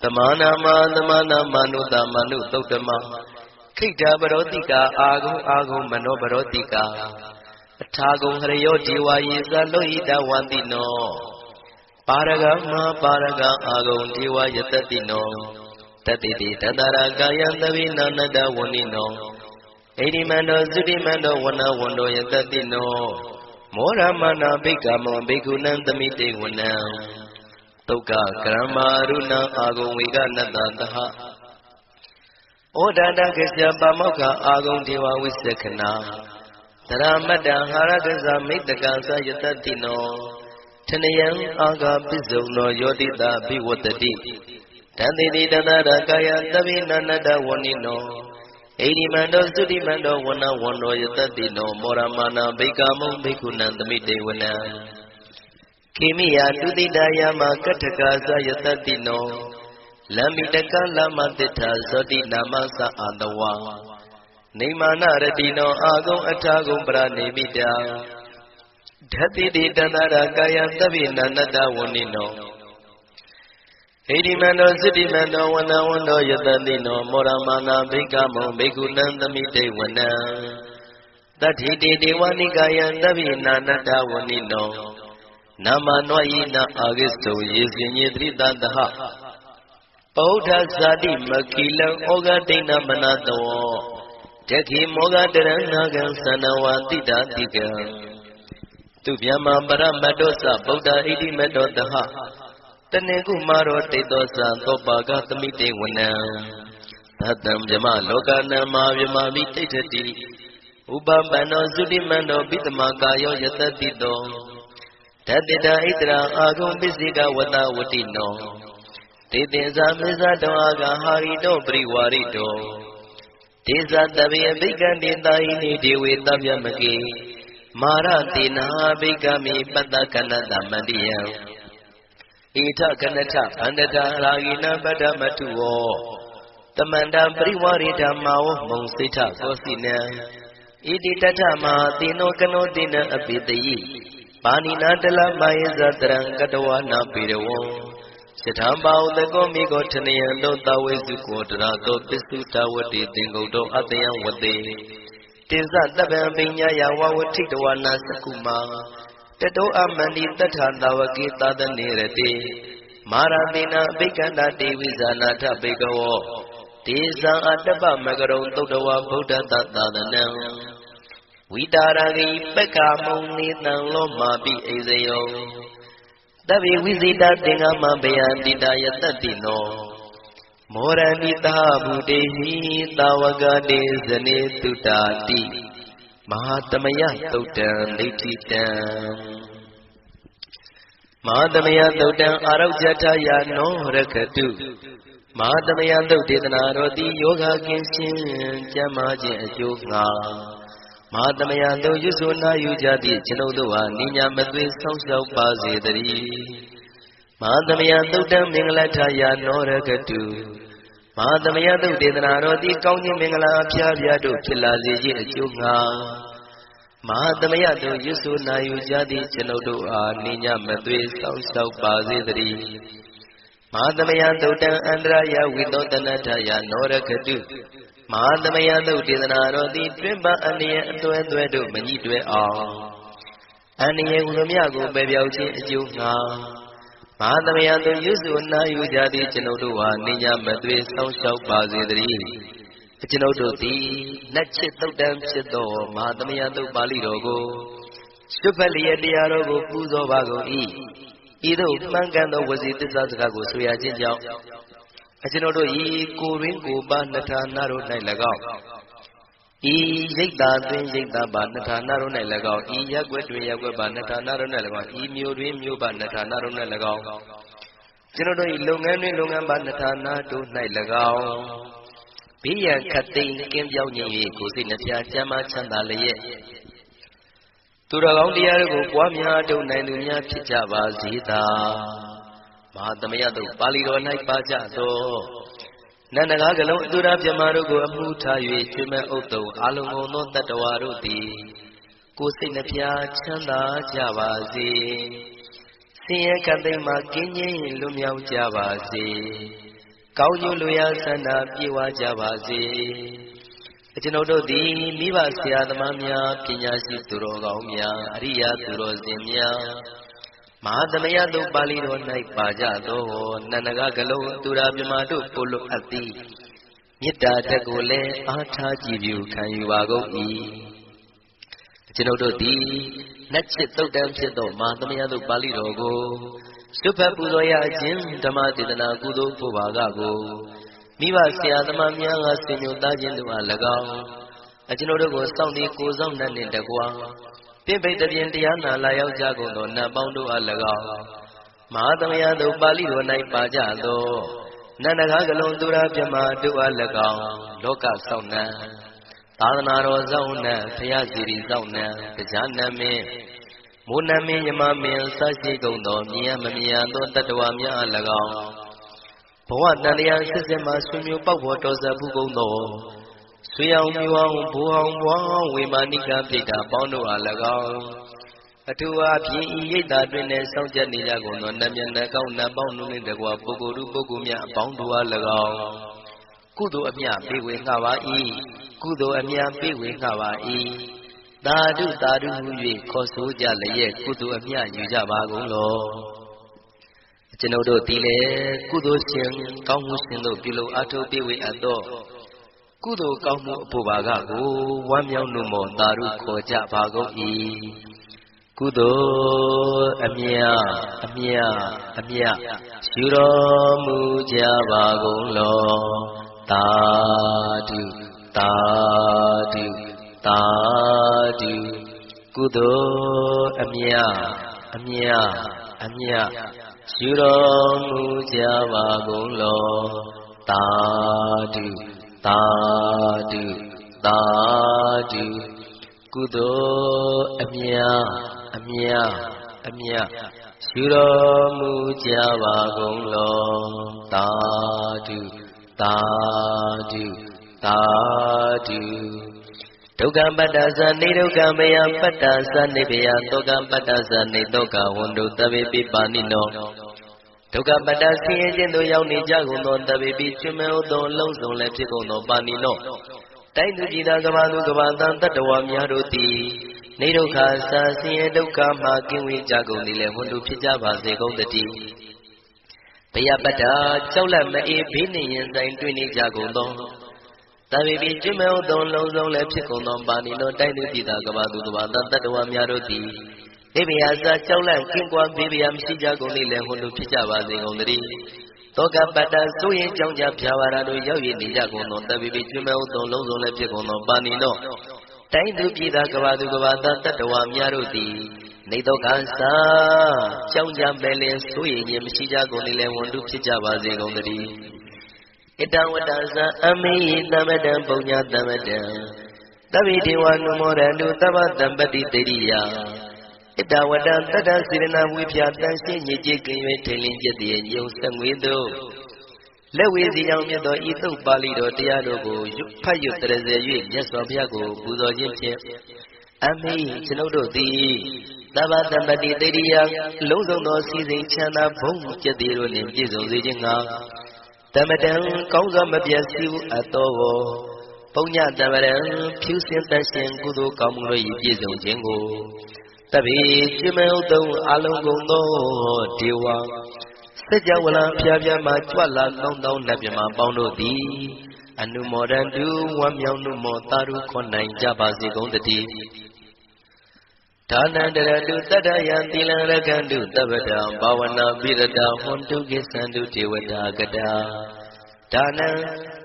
Tamana manuta manu tautama Kita barotika ago mano barotika Athago harayo jiwa yisa lohita wantino Paraga ago jiwa yatatino Tatiti tadaragaya tavina nada wanino Erimando sudimando wana wando yatatino Moramana bikamo bikunam tamite wana Toka kramaruna ago viga nadataha Odada kesya pamoka agong dewa wisekana Taramada haragasa mitagasa yatatino Tanayang aga pisono yodita biwatati Tandini danara kaya tavina nada wanino Erimando sudimando wana wano yatatino Moramana bikamo bikunan tamite wana Kimiya tudidaya makatakasa yatatino Lamitaka lamatita soti namasa andawa Nimana radino agong atagong pranimida Dhatidi danara kaya tavina nada wanino Erimando sudimando wana wano yatatino Moramana bikamo bikunan tamite wana Tathiti dewanikaya tavina nada wanino Nama noyina agisto yesinyetrita daha Oda zadi makilang oga dina manato Jaki moga deranagang sanawati datika Tubyama paramadosa Buddha iti medotaha Taneku maro tetosa Topaga tamite wana Tatam jama lokana mavyama vititati Ubambano sudimano bitamakayo yatatito Tatita itra agum bisika wata watino Titinsa misato aga harito priwarito Tisa tabiya bikandita ini dewe tabyamaki Maratina bikami patakanata mandiya Ita kanata andata ragina padamatuo Tamanda priwarita mao mungsita kosina Iti tatama tino kanotina apitayi Panina dala mayeza terang katawa na pirawo Sithambao tako miko thanayan do tawesu kodra do pisu tawati tingo do atayang wate Tinsa taban pinya yawa wathitawa na sakuma Tato amandi tatha tawaki tadanirati Maratina bikanda devi zanatha bikawo Tisa atapa magarong todawa buddha tatadanam Vidaragi pekamuni nang loma bi ezayo Tabi visita tingama bayandita yatatino Moranita budehi tawagade zane tutati Mahatamaya tautan lititam Mahatamaya tautan araujataya no rakatu Mahatamaya tautitana roti yoga kinshin Jamaji ajoga Mahatamaya do yusuna yujati chinodowa ninya matwe sangsau pasetari Mahatamaya tautan minglataya no rakatu Mahatamaya tautitana roti kaunyi mingla apyapyado philaseji ajoga Mahatamaya do yusuna yujati chinodowa ninya matwe sangsau pasetari Mahatamaya tautan andraya vitotanataya no rakatu Mahatamaya tautitana roti twimba aniya atwe do manyi twe aung Aniya ulumya ko pepyaw chin ajoga Mahatamaya do yusuna yujati chinodowa ninya matwe sangsau pasetari Chinodo ti natchit tautan phit do Mahatamaya tau pali ro ko စွတ်ဖက်လျက်တရားတော်ကိုပူဇော်ပါကုန်၏ဤသို့မှန်ကန်သောဝစီသစ္စာစကားကိုဆိုရခြင်းကြောင့်အကျွန်ုပ်တို့ဤကိုရင်းကိုပါနှထာနာတို့၌၎င်းဤရိတ်တာတွင်ရိတ်တာပါနှထာနာတို့၌၎င်းဤရက်ွက်တွင်ရက်ွက်ပါနှထာနာတို့၌၎င်းဤမြို့တွင်မြို့ပါနှထာနာတို့၌၎င်းကျွန်ုပ်တို့ဤလုပ်ငန်းတွင်လုပ်ငန်းပါနှထာနာတို့၌၎င်းဘေးရန်ခတ်သိမ်းကင်းပြောင်းခြင်း၍ကိုယ်စိတ်နှပြချမ်းသာချမ်းသာလျက်သူတော်ကောင်းတရားတို့ကိုပွားများထုတ်နိုင်သူများဖြစ်ကြပါစေသာမဟာသမယတုတ်ပါဠိတော်၌ပါကြသောနန္ဒကားကလုံးအတူရာပြမတို့ကိုအမှုထား၍ကျွေးမဲ့ဥတ္တုံအာလုံကုန်သောတတ္တဝါတို့သည်ကိုယ်စိတ်နှပြချမ်းသာကြပါစေဆင်းရဲကတိမ်မှကင်းငြိမ်းလွတ်မြောက်ကြပါစေကောင်းကျိုးလိုရာဆန္ဒပြေဝကြပါစေအကျွန်ုပ်တို့သည်မိဘဆရာသမားများပညာရှိသူတော်ကောင်းများအရိယာသူတော်စင်များမဟာသမယတုတ်ပါဠိတော်၌ပါကြသောနန္ဒကားကလုံးသူရာပြမတို့ပို့လို့အပ်သည်မေတ္တာတက်ကိုလည်းအားထားကြည်ပြုခံယူပါကုန်၏အကျွန်ုပ်တို့သည်နတ်ချစ်တုတ်တံဖြစ်သောမဟာသမယတုတ်ပါဠိတော်ကိုစွတ်ဖက်ပူဇော်ရခြင်းဓမ္မဒေသနာကုသိုလ်ဖို့ပါကကိုမိဘဆရာသမားများကဆွေမျိုးသားချင်းတို့အား၎င်းအကျွန်ုပ်တို့ကိုစောင့်တည်ကိုဆောင်နှံ့နှင့်တကွာပြိပိတ်တပြင်တရားနာလာရောက်ကြကုန်သောနတ်ပေါင်းတို့အား၎င်းမဟာသမယတုတ်ပါဠိတော်၌ပါကြသောနန္ဒကားကလုံးသူရာပြမတို့အား၎င်းလောကဆောင်နှံသာသနာတော်ဆောင်နှံဘုရားစီရီဆောင်နှံတရားနာမင်းမိုးနမင်းယမမင်းစရှိကုန်သောမြင်ရမမြင်ရသောတတ္တဝါများအား၎င်းဘဝတန်တရားစစ်စစ်မှဆွေမျိုးပေါက်ဖို့တော်စပ်ဘူးကုန်သောဆွေအောင်မျိုးအောင်ဘိုးအောင်ဘွားဝေမာနိကပြိတ္တာပေါင်းတို့အား၎င်းအထူးအားဖြင့်ဤရိတ်တာတွင်လည်းစောင့်ကြနေကြကုန်သောနတ်မြတ်နတ်ကောင်းနတ်ပေါင်းတို့နှင့်တကွာပုဂ္ဂိုလ်တို့ပုဂ္ဂိုလ်များအပေါင်းတို့အား၎င်းကုသိုလ်အမြပေးဝေငှပါ၏ကုသိုလ်အမြပေးဝေငှပါ၏သာဓုသာဓုဟု၍ခေါ်ဆိုကြလျက်ကုသိုလ်အမြယူကြပါကုန်လောကျွန်ုပ်တို့ဒီလေကုသိုလ်ရှင်ကောင်းမှုရှင်တို့ပြုလို့အထုပ်ပေးဝေအပ်သောကုသိုလ်ကောင်းမှုအဖို့ပါကကိုဝမ်းမြောက်နှုတ်မောသာဓုခေါ်ကြပါကုန်၏ကုသိုလ်အမြအမြအမြယူတော်မူကြပါကုန်လောသာဓုသာဓုသာဓုကုသိုလ်အမြအမြအမြယူတော်မူကြပါကုန်လောသာဓုသာဓုသာဓုကုသိုလ်အမြအမြအမြယူတော်မူကြပါကုန်လောသာဓုသာဓုသာဓုဒုက္ခပတ္တသနေဒုက္ခမယပတ္တသနေဘယဒုက္ခပတ္တသနေဒုက္ခဝန္တုတဗေပိပါဏိနောဒုက္ခပတ္တဆင်းရဲခြင်းသို့ရောက်နေကြကုန်သောတဗေပိကျွမဲဥသောအလုံးစုံလည်းဖြစ်ကုန်သောပါဏိနောတိုင်းသူပြည်သားကဘာသူကဘာသံတတ္တဝါများတို့သည်နေဒုက္ခဆာဆင်းရဲဒုက္ခမှကင်းဝေးကြကုန်သည်လည်းဝန္တုဖြစ်ကြပါစေကုန်တည်းဘယပတ္တကြောက်လန့်မအေးဘေးနှင့်ရင်ဆိုင်တွေ့နေကြကုန်သောတဗေပိကျွမဲဥသောအလုံးစုံလည်းဖြစ်ကုန်သောပါဏိနောတိုင်းသူပြည်သားကဘာသူကဘာသံတတ္တဝါများတို့သည်ဧဘယစာကြောက်လန့်ကင်းကွာဘေးဗျာမရှိကြကုန်သည်လည်းဝန္တုဖြစ်ကြပါစေကုန်တည်းတောကပတ္တဆိုရင်ကြောင့်ကြဖြာဝါရတို့ရောက်ရနေကြကုန်သောတဗေပိကျွမဲဥသောလုံးစုံလည်းဖြစ်ကုန်သောပါဏိနောတိုင်းသူပြည်သားကဘာသူကဘာသံတတ္တဝါများတို့သည်နေတော့ကစာကြောင့်ကြပဲလင်ဆိုရင်မရှိကြကုန်သည်လည်းဝန္တုဖြစ်ကြပါစေကုန်တည်းဣတဝတ္တသအမေသမတံပုံညာသမတံသဗ္ဗေဒေဝနုမောရတုသဗ္ဗတံပတိတေရိယဣတဝတ္တတတ္တစေရနာဝိဖြာတန်ရှင်းညစ်ကြေးကင်း၍ထိန်လင်းကျက်တည်းညုံဆက်ငွေတို့လက်ဝေစီအောင်မြတ်သောဤသုတ်ပါဠိတော်တရားတို့ကိုဖတ်ရွတ်တရစေ၍မြတ်စွာဘုရားကိုပူဇော်ခြင်းဖြင့်အမေကျွန်ုပ်တို့သည်သဗ္ဗတံပတိတေရိယလုံးစုံသောစီစဉ်ချမ်းသာဘုံကျက်တည်းတို့နှင့်ပြည့်စုံစေခြင်းငှာတမတံကောင်းစွာမပြတ်စည်းအပ်သောပုံညတမရံဖြူစင်တတ်ရှင်ကုသိုလ်ကောင်းမှုတို့၏ပြည့်စုံခြင်းကိုတဗေကျွမဲဥသုံးအလုံးကုန်သောဒေဝစัจ java လံဖျားဖျားမှကြွလာကောင်းသောနတ်မြမပေါင်းတို့သည်အနုမောဒန္တုဝမ်းမြောက်နှုမောသာဓုခေါ်နိုင်ကြပါစေကုန်တည်း Dhanandaradu Tadayantilan Ragandu Tabadam Bhavana Virada Hontu Gisandu Devata Gada Dhanam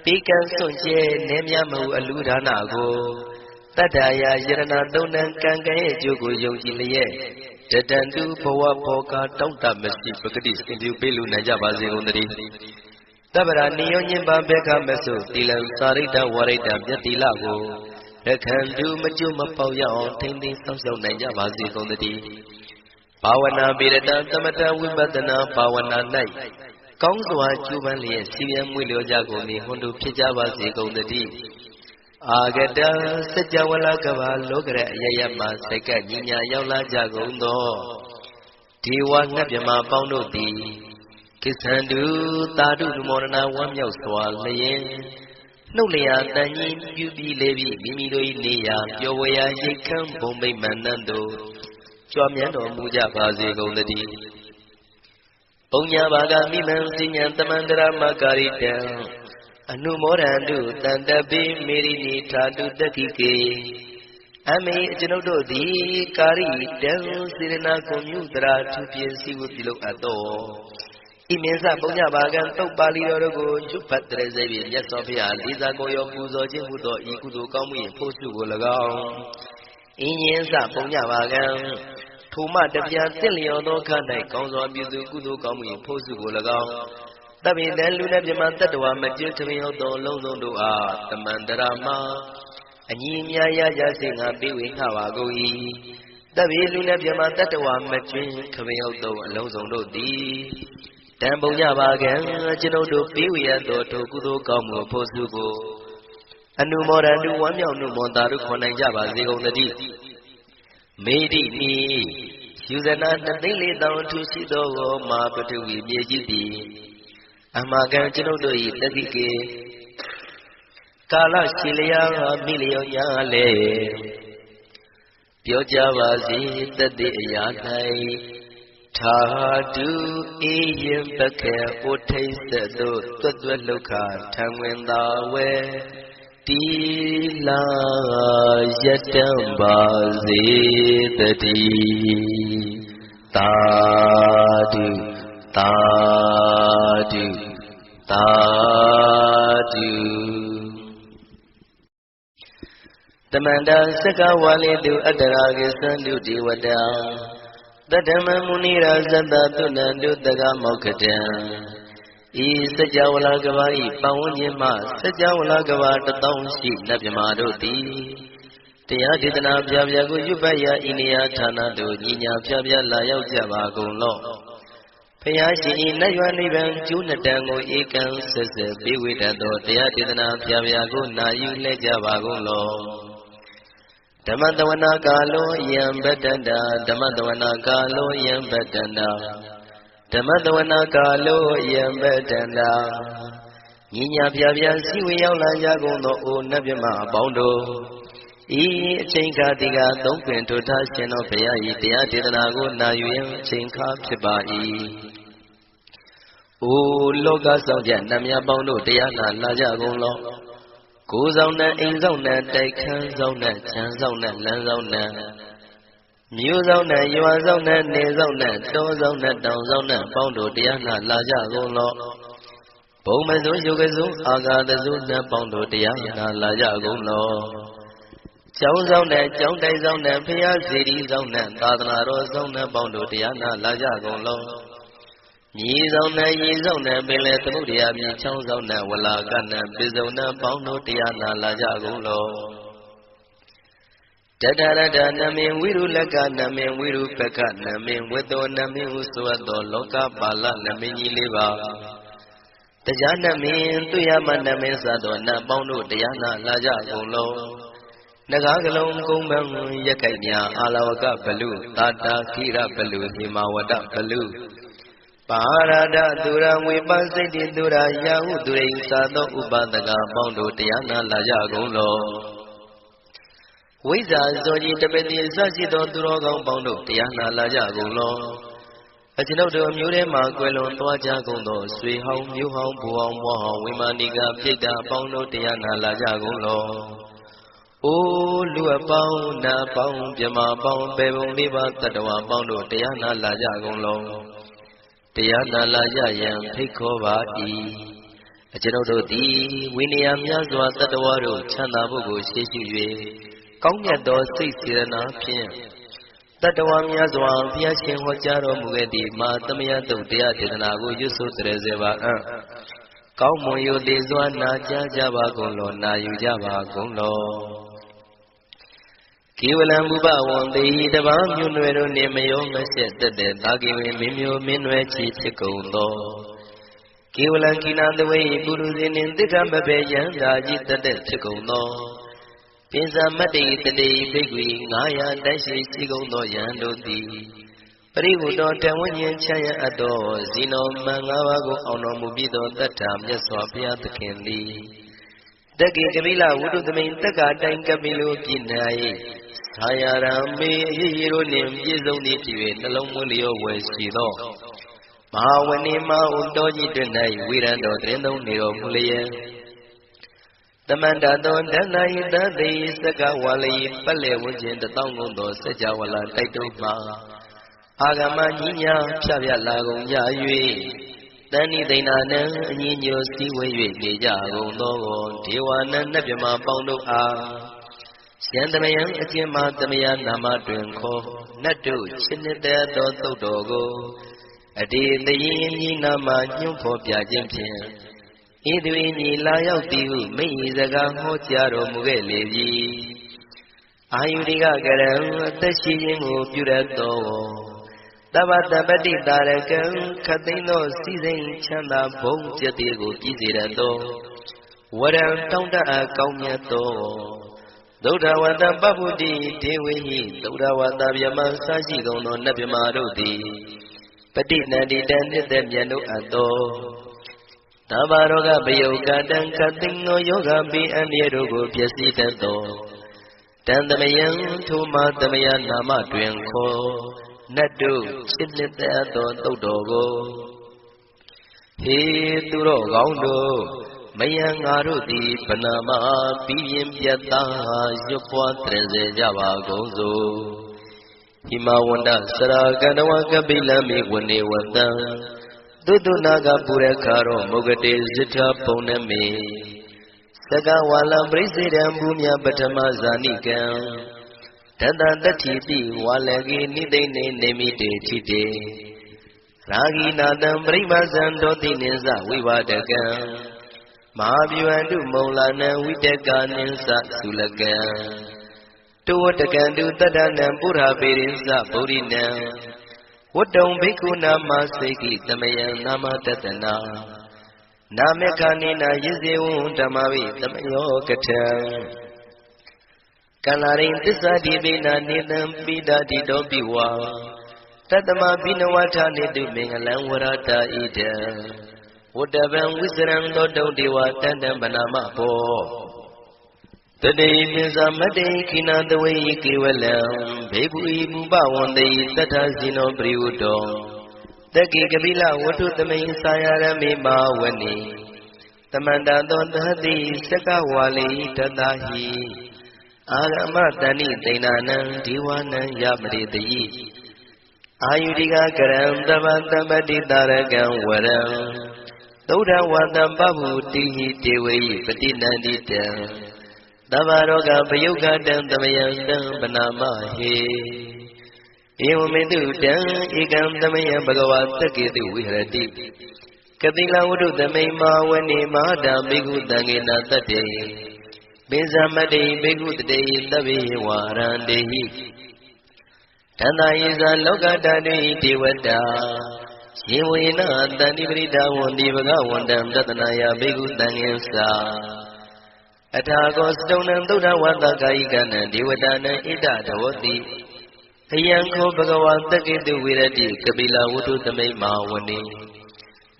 Pikan Sunche Nemyamu Aludhanago Tadaya Yarana Donan Kangaye Jogo Yojiliye Dadandu Bawa Poka Tonta Mesti Pagadi Sindu Belu Najabazi Undari Tabara Niyonyimba Beka Mesu Tilam Sarita Warita Yatilago Rakhandu Majuma Pauya on Tending Samsung Najabazi Undari Pawana Birata Tamata Wibadana Pawana Night Kongswa Chubanli Siviam Wilio Jagoni Hondu Pijabazi Undari Agada Sajawala Kava Logra Yayama Seka Nina Yaula Jagondo Tiwa Nabyama Pauno Di Kisandu Tadu Morana Wamyo Swalayen Nulia Nani Yubi Levi Mimido Nia Yowaya Yekam Bombay Manando Chwamyano Muja Bazi Gondadi Ponya Baga Miman Sinyan Tamandra Makarita Anumorandu Tandabi Mirini Tadu Dakike Ame Janodo Di Kari Del Sirena Commutra Tupiensi Wupilo Ato Imensa Ponya Bagan Topali Orogo Jupatre Zevi Yasofia Liza Goyo Puzo Jimudo Ikudu Kamu Posu Golagao Inyensa Ponya Bagan Tuma Dabia Tiliono Kanai Konzo Bizu Kudu Kamu Posu Golagao Tabi then Luna Bimantadua Majutavio Londo Tamandarama Anyimia Yasinga Biwi Hawagoi Tabi Luna Bimantadua Majin Kavio Lozondo Di Tamboya Bagan Jinodo Biwi and Tokudo Kamu Posugo Anumorandu Wamyo Numondaru Konajaba Zigo Nadi Made me Susana Daily down to Sido Mapatu Yejidi Amagan Jinodo Itagike Kala Chilia Million Yale Piojavazi Tadi Yanai Tadu Iyam Baka Otaisado Tadwaluka Tangwenda We Tila Yatambazi Tadi Tadu Tadu Tadu Tamanda Saka Walidu Adaragi Sandu Diwada Tadama Munira Zanda Tunandu Daga Mokatan Isajawala Gavari Pawanyama Sajawala Gavata Townshi Nabyamadoti Tiaditana Pyago Yubaya Inia Tanado Ninya Pyabya Layo Javago Payashi Nayanivan Junatango Ekan Sese Biwitado Tiaditana Pyago Nayu Lejavago Damadawana Galo Yam Betanda Damadawana Galo Yam Betanda Damadawana Galo Yam Betanda Ninya Pyabya Siwi Yaula Yagono O Nabyama Bondo E Chinka Diga Donkin to Tashino Payai Tiaditanago Nayu Chinka Pibai O Loga Sojan Namya Bondo Tiana Lajago Kuzona Inzona Daikan Zona Chanzona Lanzona Muzona Yuazona Nezona Dozona Dozona Bondo Diana Laja Golo Pomazo Yogazu Aga the Zuna Bondo Diana Laja Golo Chowzona Chowdai Zona Pia City Zona Tadnaro Zona Bondo Diana Laja Golo Yizona Yizona Bele Tamudia Chowzona Walagana Bizona Bondo Diana Laja Golo Dadada Namin Wiru Laga Namin Wiru Peka Namin Wedo Namin Usuado Loka Bala Namin Yiliva Tajana Min Tuyama Namin Sadona Bondo Diana Laja Golo Nagagalong Kumbang Yakanya Alawaka Balu Tata Kira Balu Himawada Balu Parada Dura Wipansidi Dura Yahu During Sado Ubadaga Bondo Diana Laja Golo Wiza Zoji Tabeti Sajido Durogang Bondo Diana Laja Golo Ajinodo Mure Maguelon Toaja Gondo Sui Home Yu Home Buang Wahong Wimaniga Pida Bondo Diana Laja Golo အိုးလူအပေါင်းနာပေါင်းမြမပေါင်းပေပုံလေးပါတတ္တဝါပေါင်းတို့တရားနာလာကြကုန်လုံးတရားနာလာကြရန်ဖိတ်ခေါ်ပါ၏အကျွန်ုပ်တို့သည်ဝိနည်းများစွာတတ္တဝါတို့ချမ်းသာဖို့ကိုရှေ့ရှု၍ကောင်းမြတ်သောစိတ်စေတနာဖြင့်တတ္တဝါများစွာဘုရားရှင်ဟောကြားတော်မူခဲ့သည့်မာသမယတုတ်တရားဒေသနာကိုရွတ်ဆိုတရစေပါအံ့ကောင်းမွန်ရိုသေစွာနာကြားကြပါကုန်လောနာယူကြပါကုန်လောကေဝလံဘုဘဝံတေဟိတဘာမြို့နွယ်တို့နှင့်မယောမဆက်တက်တဲ့သာကေဝင်မင်းမျိုးမင်းနွယ်ချီဖြစ်ကုန်သောကေဝလံကိနာတဝေပုရုဇေနှင့်တိက္ခမဘေယံသာကြီးတက်တဲ့ဖြစ်ကုန်သောပိဇာမတ္တိတတိဘိက္ခွေ900တိုက်ရှိရှိကုန်သောယံတို့သည်ပရိဝုတောတဝဉ္ဉ္ချမ်းရအပ်သောဇီနောမံ၅ပါးကိုအောင်တော်မူပြီးသောတတ္ထာမြတ်စွာဘုရားသခင်သည်တက္ကေကပိလဝုဒ္ဓသမိန်တက္ကာတိုင်ကပိလိုပြည့်၌သာယရမေအရေးရတို့နှင့်ပြည့်စုံသည့်ဖြစ်၍နှလုံးမွေးလျောဝယ်ရှိသောမဟာဝဏိမဟုတောကြီးတွင်၌ဝိရံတော်တရင်သုံးနေတော်မူလျက်တမန္တသောဒန္နာယတသေစကဝါလိပတ်လည်ဝန်းကျင်1000ကုန်သောစัจ java လာတိုက်တုံးမှာအာဂမကြီးညာဖြပြလာကုန်ကြ၍တဏိသိဏနံအညီညွတ်စည်းဝေး၍နေကြကုန်သောဒေဝနံနတ်မြမပေါင်းတို့အားရှန္တမယံအကျဉ်းမှသမယနာမတွင်ခေါ်နတ်တို့ချစ်နှစ်သက်သောသုတ်တော်ကိုအတေတရင်ညီနာမညွှန်းဖော်ပြခြင်းဖြင့်ဤသူ၏ညီလာရောက်သည်ဟုမိတ်ဤစကားဟောကြားတော်မူခဲ့လေပြီအာယုရိကကရံအသက်ရှိခြင်းကိုပြုရသောတပ္ပတပတိတာရကံခတ်သိမ်းသောစီစိန်ချမ်းသာဘုံကျက်သေးကိုပြည့်စေရသောဝရံတောင်းတအပ်ကောင်းမြတ်သောဒုဒ္ဓဝတ္တပဗ္ဗုတိဒေဝိဟိဒုဒ္ဓဝတ္တဗျမဆာရှိကုန်သောနတ်ဗျမတို့သည်ပဋိနန္တိတံနှစ်သက်မြတ်တို့အပ်သောသဗ္ဗရောဂဗယုကတံခတ်သိမ်းသောယောဂပိအန္တရာတို့ကိုပျက်စီးတတ်သောတန်သမယံထိုမသမယနာမတွင်ခေါ်နတ်တို့ချစ်နှစ်သက်သောသုတ်တော်ကိုဟေသူတော်ကောင်းတို့မယံငါတို့သည်ဗနာမပြီးရင်ပြတ်သားရွတ်ပွားတရစေကြပါကုန်စို့ဟိမဝန္တစရာကန္တဝကပိလမေဝနေဝတံသုတုနာကပုရခါရောမုဂတေဇိထပုံနမေသကဝါလံပရိစေတံဘူမြပထမဇာနိကံတတတတ္ထိပိဝါလကေနိသိနေနေမိတေထိတေရာဂိနာတံပရိမဇံတောတိနိသဝိဝဒကံမဟာဗျူဟန္တုမုံလာနံဝိတကနိသသုလကံတောဝတကံတုတတ္တနံပုရပေရိသဗုဒ္ဓိနံဝတ္တုံဘိက္ခုနာမစေကိသမယံနာမတတနာနာမေခာနိနာယေဇေဝံဓမ္မဝိသမယောကထံကလရိန်သစ္စာတိပိနာနေတံပိဒတိတောပိဝါတတမပိနဝထာနေတုမင်္ဂလံဝရတာဣဒံဝတ္တဗံဝိစရံသောတုံဒေဝတန္တံဗနာမဘောတတိပိဇာမတေခိနာတဝေကေဝလံဘေကုဤမူပဝန္တေတထဇိနောပရိဝတ္တောတက္ကေကပိလဝတ္ထုသမိန်စာယရမေမာဝနိတမန္တသောသတိစကဝါလိတတဟိအာရမတဏိသိဏနံဒီဝနံယမရိတိအာယုရိကကရံတပတပတိတာရကံဝရံသုဒ္ဓဝတ္တပဗ္ဗုတိဟိတေဝေပတိနန္တိတံသဗ္ဗရောဂပယုကတံသမယံတံဗနာမဟေဧဝမေတုတံဧကံသမယံဘဂဝါတက္ကေတုဝိဟရတိကတိလဝတ္ထုသမိန်မာဝနေမဟာတံဘိက္ခုတံကေနတတ္တေပိဇာမတေဘိက္ခုတတေသဗ္ဗေဝါရန္တေဟိတန္တာယေဇာလောကတတေဒေဝတာယေဝေနတန္တိပရိဒဝန္တိဘဂဝန္တံတတနာယဘိက္ခုတံငင်္စာအထာကောစတုံနံသုဒ္ဓဝတ္တကာယိကနံဒေဝတာနံဣဒတဝတိအယံခောဘဂဝါတက္ကေတုဝိရတိကပိလဝတ္ထုသမိန်မာဝနေ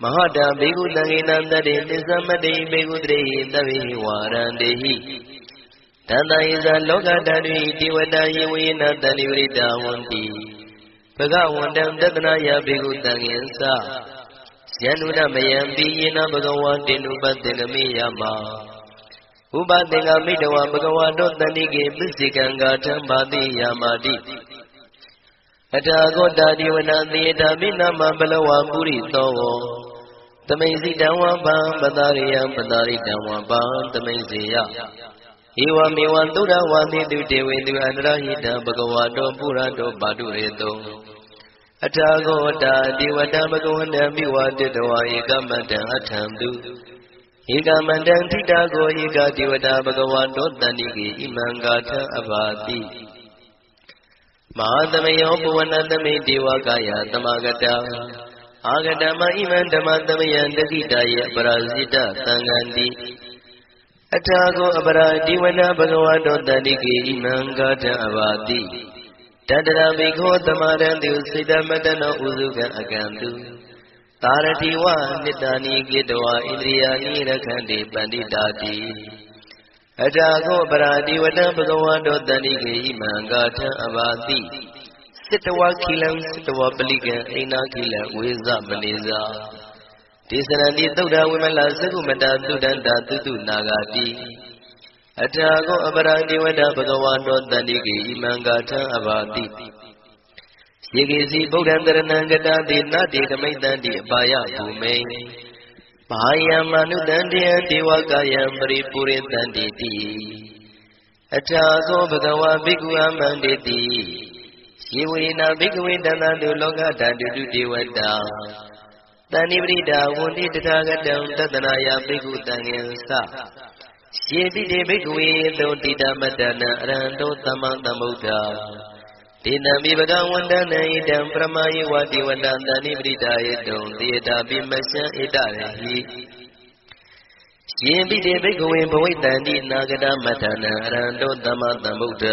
မဟာတံဘေကုတံငေနံတတေသစ္သမတေဘေကုတရေသဗ္ဗေဝါရန္တေဟိတန္တယေဇာလောကတတိဒေဝတာယေဝေနတန္တိဝိတဝန္တိဘဂဝန္တံတတနာယဘေကုတံငင်္စာယန္တုဒမယံပိယေနဘဂဝါတေနုပတေနမိယမ ဥပသင်္ဃမိတဝဘဂဝါတောတဏိကေပစ္စေကံဂါထံဘာတိယာမာတိအထာဂောတာဒီဝနာသေတာမိနာမဘလဝပုရိသောဝသမိန်စီတံဝပံပတာရိယံပတာရိတံဝပံသမိန်စီယဧဝမေဝသုဒ္ဓဝါတိတုတေဝေတုအန္တရဟိတံဘဂဝါတောပုရတောဘာတုရေတောအထာဂောတာဒီဝတံဘဂဝန္တံမိဝတတဝါဧကမတံအထံတုဧကမတံထိတာကိုဧကဒီဝတာဘဂဝါတောတဏိကေဣမံဂါထံအဘာတိမဟာသမယောပဝနသမိဒေဝကာယသမဂတအာဂတမဣမံဓမ္မသမယံတတိတယေပရာဇိတသံဃန္တိအထာကိုအပရာဒီဝနာဘဂဝါတောတဏိကေဣမံဂါထံအဘာတိတတရဘိခောသမရံတုစိတမတနောဥစုကံအကံတုသာရတိဝနိတ္တာနိကေတဝဣန္ဒြိယာနိရခန္တိပန္တိတာတိအထာကိုပရာဒီဝတံဘဂဝါတောတဏိကေဣမံဂါထံအဘာတိစိတဝခိလံစိတဝပလိကံအိနာခိလံဝေဇမနေဇာဒေသရတိသုဒ္ဓဝိမလသကုမတသုဒန္တာသုတုနာဂာတိအထာကိုအပရာဒီဝတဘဂဝါတောတဏိကေဣမံဂါထံအဘာတိယေကေစီဗုဒ္ဓံတရဏံကတာတိနတေကမိတ္တန္တိအပါယဘူမိန်ဘာယံမနုတန္တယံဒေဝကာယံပရိပုရိတန္တိတိအထာကိုဘဂဝါဘိက္ခုအမန္တေတိယေဝေနဘိက္ခဝေတန္တတုလောကဓာတုတုဒေဝတာတဏိပရိဒာဝန္တိတထာဂတံတတနာယဘိက္ခုတံငင်္စယေတိတေဘိက္ခဝေသောတိတမတ္တနံအရဟံတောသမ္မာသမ္ဗုဒ္ဓဒေနံမိဘဂဝန္တနံဣတံပရမယေဝတိဝတ္တတဏိပရိဒာယေတုံသေတာပိမရှံဣတရဟိယေပိတေဘိက္ခဝေဘဝိတ္တန္တိနာဂတမတ္တနံအရဟံတောသမ္မာသမ္ဗုဒ္ဓ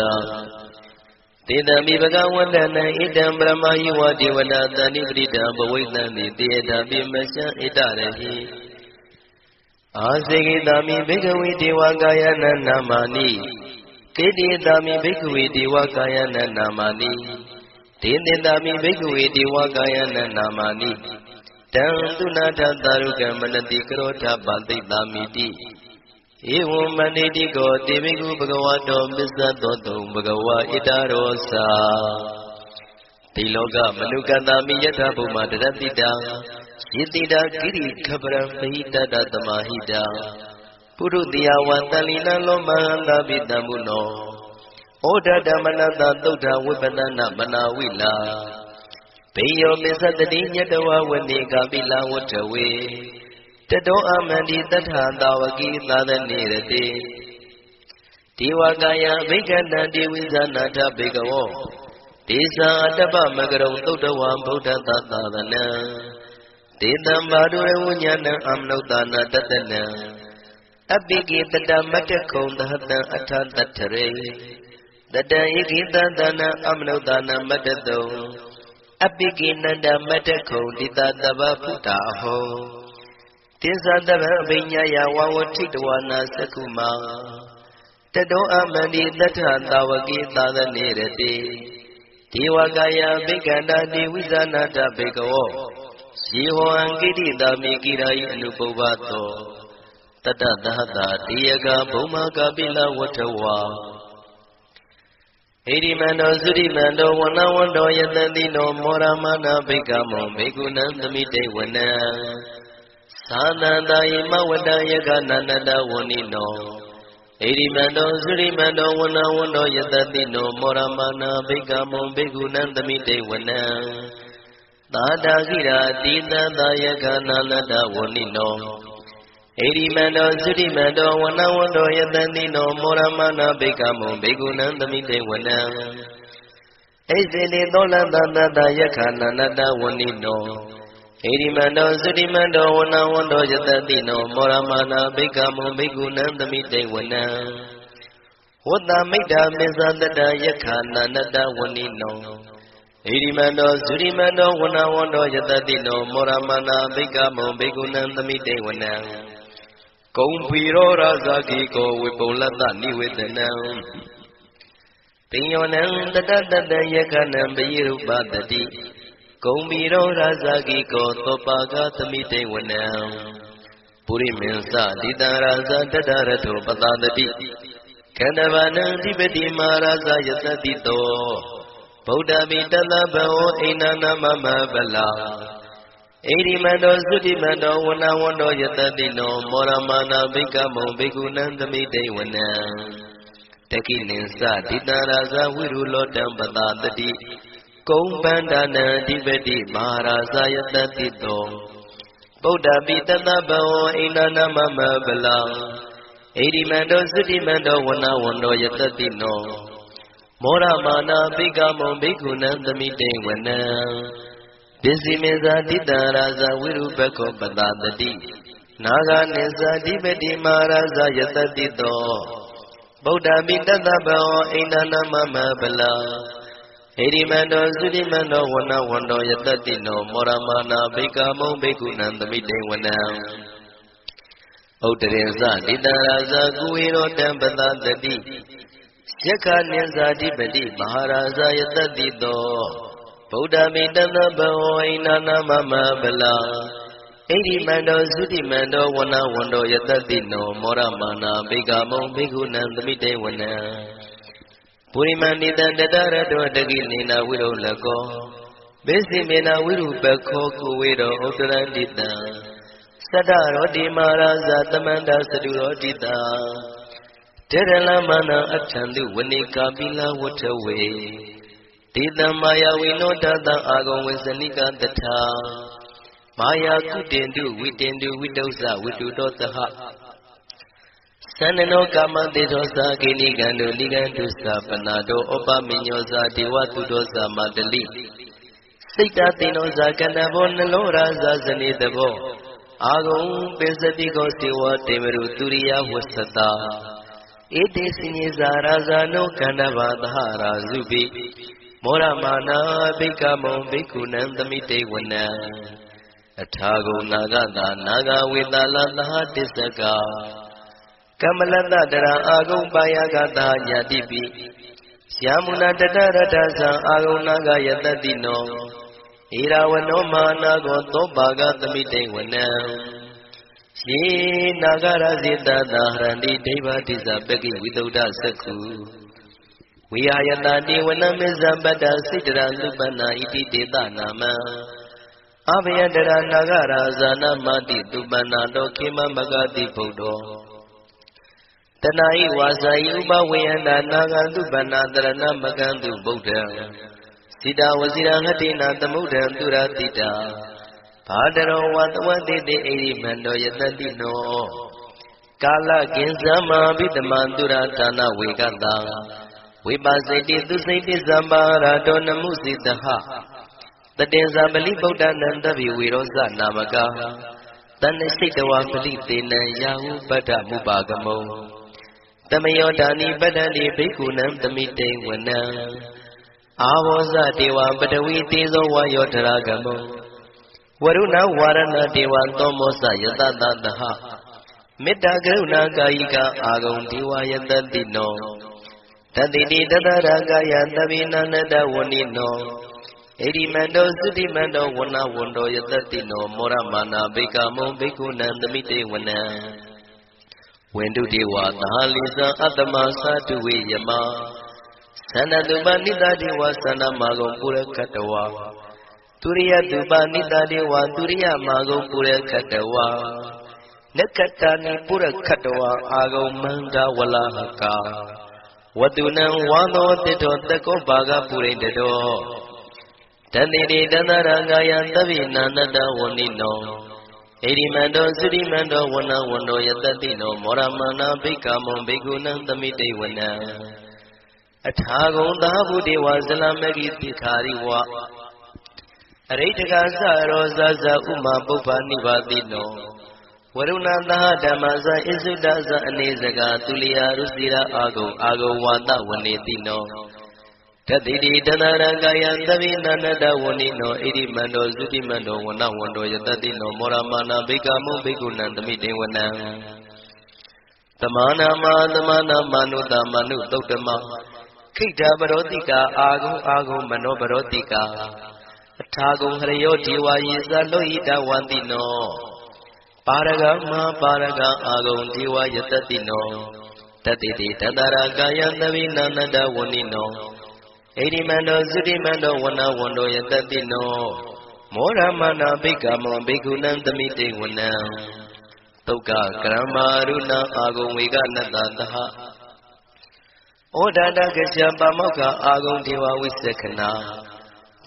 တေတံမိဘဂဝန္တနံဣတံပရမယေဝတိဝတ္တတဏိပရိဒာဘဝိတ္တန္တိသေတာပိမရှံဣတရဟိအာစေကိတာမိဘိက္ခဝေဒေဝကာယနနာမာနိကေတိတာမိဘိက္ခဝေဒေဝကာယနနာမာနိဒေတေတာမိဘိက္ခဝေဒေဝကာယနနာမာနိတံသုနာထသာရုကမနတိကရောထပတိတာမိတိဧဝံမန္တိတိကောတေဘိက္ခုဘဂဝါတောပစ္စသောတုံဘဂဝါဣတရောစာဒီလောကမနုကတာမိယထဘုမတရတိတံယေတိတာကိရိခပရံပဟိတတသမာဟိတံပုရုတိယဝံတလိနံလောမဟန္တာပိတံမုနောဩဒဓမ္မနတသုဒ္ဓဝိပဒနာမနာဝိလာဘေယောပစ္စတတိညတဝဝနေကပိလဝတ္ထဝေတတောအမန္တိတထသာဝကိသာသနေရတိဒေဝကာယဘိက္ခတံဒေဝိဇာနာထဘေကဝောဒေသအတ္တပမကရုံသုဒ္ဓဝံဗုဒ္ဓသသာသနံဒေတံဘာဒုရဝဉာဏံအမနုဿာနာတတနံအပိကိတတမတ္တခုံသဟတံအထတထရေတတံဧကိတသနံအမနုဿာနာမတ္တတုံအပိကိနန္ဒမတ္တခုံတိတတဗ္ဗဖုတာဟောတိသတဗ္ဗအဘိညာယဝဝထိတဝနာသကုမာတတောအမန္တိတထသာဝကိသာသနေရတိဒေဝကာယဘိက္ခန္တာဒေဝိဇာနာတဘေကဝောယေဟောံကိတိတာမိကိရာယိအနုပုဗ္ဗသောတတသဟတာတေယကဘုံမာကပိလဝတ္ထဝါဣရိမန္တောသုရိမန္တောဝနဝန္တောယတတိနောမောရမနာဘိက္ခမောဘိက္ခုနံသမိတေဝနံသာနန္တယမဝတ္တယကနန္တဝနိနောဣရိမန္တောသုရိမန္တောဝနဝန္တောယတတိနောမောရမနာဘိက္ခမောဘိက္ခုနံသမိတေဝနံသာတာခိရာတိတံသာယကနာလတ္တဝနိနောဣရိမန္တောသုရိမန္တောဝနဝန္တောယတတိနောမောရမနာဘိက္ခမောဘိက္ခုနံသမိတေဝနံဣစေတိသောလတတတယခာနန္တဝနိနောဣရိမန္တောသုရိမန္တောဝနဝန္တောယတတိနောမောရမနာဘိက္ခမောဘိက္ခုနံသမိတေဝနံဝတ္တမိတ္တာမစ္ဆတတယခာနန္တဝနိနောဣရိမန္တောသုရိမန္တောဝနဝန္တောယတတိနောမောရမနာဘိက္ခမောဘိက္ခုနံသမိတေဝနံကုံဖီရောရာဇာခိကောဝိပုလ္လတနိဝေဒနံပိယောနံတတတတယခနံပိရုပတတိကုံဖီရောရာဇာခိကောသောပါကသမိတေဝနံဘ ပုရိမေသတိတရာဇတတရတောပတတတိကန္တဗနံတိပတိမာရာဇယတတိတောဗုဒ္ဓမိတတဘောအိဏနာမမဗလာဣရိမန္တောသုတိမန္တောဝနဝန္တောယတတိနောမောရမနာဘိကမောဘိက္ခုနံသမိတေဝနံတကိနိသတိတရာဇဝိရုလောတံပတတတိကုံပန္ဒနာအဓိပတိမဟာရာဇယတတိတောဗုဒ္ဓပိတတဘောအိဏနာမမဗလာဣရိမန္တောသုတိမန္တောဝနဝန္တောယတတိနောမောရမနာဘိကမောဘိက္ခုနံသမိတေဝနံပစ္စည်းမေဇာတိတရာဇဝိရုပခောပတတတိနာဂာနိသဓိပတိမဟာရာဇယတတိတောဗုဒ္ဓပိတတဘောအိဏနာမမဗလာဣရိမန္တောသုတိမန္တောဝနဝန္တောယတတိနောမောရမနာဘိကမောဘိက္ခုနံသမိတေဝနံဥတရေဇတိတရာဇကုဝေရောတံပတတတိယက္ခနိဇာဓိပတိမဟာရာဇယတတိတောဗုဒ္ဓမိတတဘောအိဏနာမမဗလာဣရိမန္တောသုတိမန္တောဝနဝန္တောယတတိနောမောရမနာဘိကမောဘိက္ခုနံသမိတေဝနံပုရိမန္တိတံတတရတောတကိနိနာဝိရုလကောမေစီမေနာဝိရုပခောကုဝေရောဥတရန္တိတံသတ္တရောတိမဟာရာဇသမန္တသတုရောတိတံတေရလမနအထံတုဝနိကာပိလဝထဝေတေတံမာယဝိနောတတံအာဂုံဝေစနိကတထာမာယာကုတေတုဝိတေတုဝိတုဇဝိတုတောတဟသန္နနောကာမတေသောသာကိနိကံတုနိကံတုသပနာတောဩပမိညောဇာဒေဝတုတောဇာမတလိစိတ်တသေနောဇာကန္တဘောနှလုံးရာဇာဇနေတဘောအာဂုံပိစတိကောစေဝတေမရုသူရိယဝသတာဧတေစိညေဇာရာဇာနောကန္တဘာသဟရာဇုပိမောရမနာဘိကမောဘိက္ခုနံသမိတေဝနံအထာဂုဏနာဂတာနာဂဝေတလသဟတစ္စကကမလတတရာအာဂုံပါယကတာညာတိပိယာမုနာတတရတသံအာဂုဏနာဂယတတိနောဣရာဝနောမာနာကောသောပါကသမိတေဝနံယေနာဂရဇိတတာဟရန္တိဒိဗ္ဗတိဇပကိဝိသုဒ္ဓသက္ခုဝိဟာယတတိဝနမေဇပတ္တစိတရာလူပနာဣတိတေတနာမံအဘယတရာနာဂရာဇာနာမတိတုပနာတောခေမမဂတိဗုဒ္ဓောတဏှာဤဝါစာဤဥပဝေယန္တာနာဂတုပနာတရဏမကံတုဗုဒ္ဓံစိတဝစီရဟတိနာသမုဒ္ဒံသူရတိတာဘာတရောဝတဝတိတေဣရိမန္တောယတတိနောကာလကိဉ္စမဘိတမံသူရဌာနဝေကတံဝိပါစိတိသူစိတိသမ္ပါရာတောနမုစိတဟတတေဇာပလိဗုဒ္ဓနံတဗိဝေရောဇနာမကတဏ္ဍစိတဝပလိတေနံယာဟုပတ္ထမုပါကမောတမယောဓာနိပတ္တန္တိဘိက္ခုနံသမိတေဝနံအာဘောဇဒေဝပတဝီတေဇောဝါယောဓရာကမောဝရုဏဝါရဏဒေဝသောမောဇယတတသဟမေတ္တာကရုဏာကာယိကအာဂုံဒေဝယတတိနောတတိတိတတရာကာယသဗ္ဗိနန္တဝဏိနောဣရိမန္တောသုတိမန္တောဝနဝန္တောယတတိနောမောရမနာဘိကမောဘိက္ခုနံသမိတေဝနံဝန္တုတေဝသာလိသံအတ္တမသတုဝေယမသန္နတုပနိတတိဝသန္နမာဂုံပုရခတဝါသူရိယတုပနိတတိဝသူရိယမာဂုံပုရခတဝါနက္ခတနိပုရခတဝါအာဂုံမန္တဝလဟကာဝတုနံဝါသောတိတောတကောဘာဂပုရိတတောတတိတိတတရကာယသဗ္ဗိနန္တဝဏိနောဣရိမန္တောသုတိမန္တောဝနဝန္တောယတတိနောမောရမနာဘိက္ခမောဘိက္ခုနံသမိတေဝနံအထာဂုံသာဘုဒေဝဇလမဂိတိခာရိဝအရိဋ္ဌကသရောဇဇဥမာပုပ္ပနိဗ္ဗာတိနောဝရုဏသဟဓမ္မဇဣစုဒဇအနေစကာသူလျာရုစီရာအာဂုံဝါတဝနေတိနောတတိတိတဏရကာယသဗ္ဗိနန္တဝဏိနောဣရိမန္တောသုတိမန္တောဝနဝန္တောယတတိနောမောရမနာဘိက္ခမောဘိက္ခုနံသမိတေဝနံသမာနာမနုတမနုသုတ်တမခိတ္တပရောတိကာအာဂုံမနောပရောတိကာအထာဂုံဟရယောဒီဝါယေဇလောဟိတဝန္တိနော Paragama Paraga Agum Diwa Yatatino Tatiti Tatara Gaya Navinanada Wanino Edimando Zudimando Wana Wando Yatatino Moramana Bigamo Bigunandamite Wana Toka Kramaruna Agum Viganadaha Odada Gajamba Moka Agum Diwa Wisekana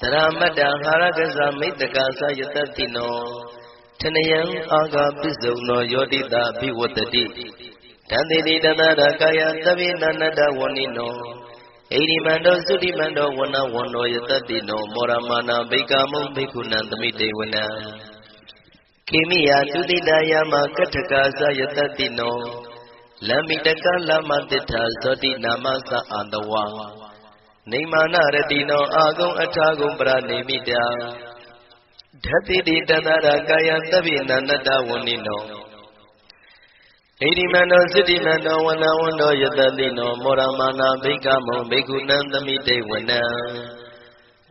Taramada Haragaza Mitagasa Yatatino Tanayang Aga Bizuno Yodita Biwatati Tandidi Danada Kaya Tavinanada Wanino Edimando Sudimando Wana Wano Yatatino Moramana Bikamu Bikunandamite Wana Kimia Tudidayama Katakasa Yatatino Lamitaka Lamatita Soti Namasa Andawa Nimana Radino Agum Atagum Pranimida Dhatidi Danara Gaya Tavinanada Wanino Edimano Sidimano Wana Wando Yadalino Moramana Bikamo Bikunandamite Wana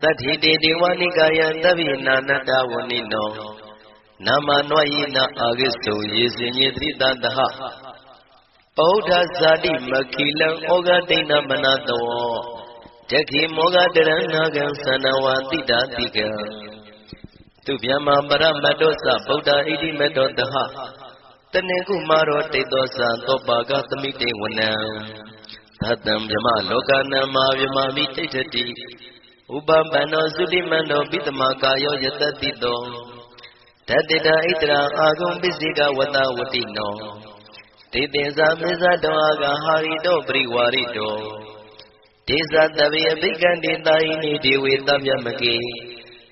Tathidi Diwani Gaya Tavinanada Wanino Nama Noyina Agisto Yesinidrita Daha Pauda Zadi Makilang Oga Dina Manatawo Jaki Moga Deranagan Sanawatida Tiga Tubyama Baramadosa Buddha Idi Medodaha Taneku Maro Tedosa Tobaga Tamite Wana Tatam Yama Lokana Mavima Vitati Ubambano Zudimano Bitamaka Yoyatatido Tadida Itra Agum Bisiga Wata Watino Tideza Miza Doaga Harido Briwarido Tiza Tavia Bigandi Daini Diwi Tavyamaki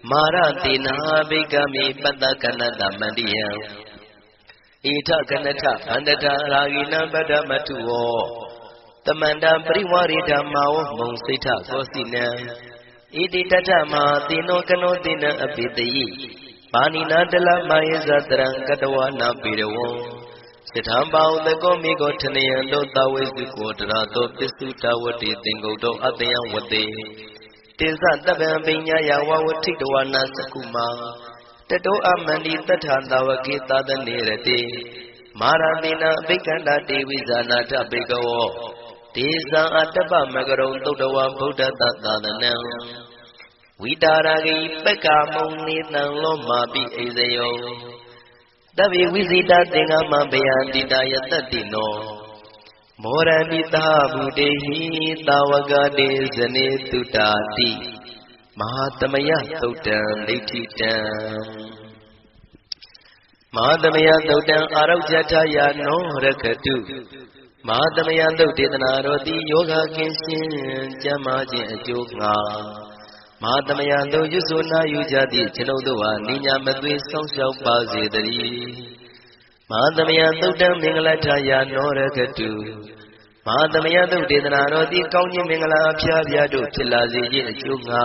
Maratina Bigami Patakanada Madia Ita Kanata Andata Ragina Badamatuo Tamanda Briwarita Mao Monsita Cosina Idi Tatama Tino Canotina Apiti Panina de la Maizatran Katawana Pidewo Sitambao the Gomigo Taniando Tawiz Quadrado Pisuta Wati Tingo Atayan Wati Tiza Tabinya Yawa Tituana Sakuma Teto Amandi Tatanda Wakita the Nirati Maradina Bikanda Divizana Tabigo Tiza Ataba Magaron Todawa Buddha Tatana Vidaragi Bekamoni Naloma Bi Ezeo Davi Vizita Dingama Bayandi Dayatatino Moranita Budehi Tawagade Zane Tutati Mahatamaya Totan Lititan Mahatamaya Totan Arajataya no Rakatu Mahatamaya Totan Rodi Yoga Kinshin Jamaji Ajoga Mahatamaya Do Yusuna Yujadi Chinodua Nina Madwi Song Bazidari Mahatamaya Totan Mingalataya no Rakatu Mahatamaya Totan Rodi Kauni Mingala Pyabia Chilazi Ajoga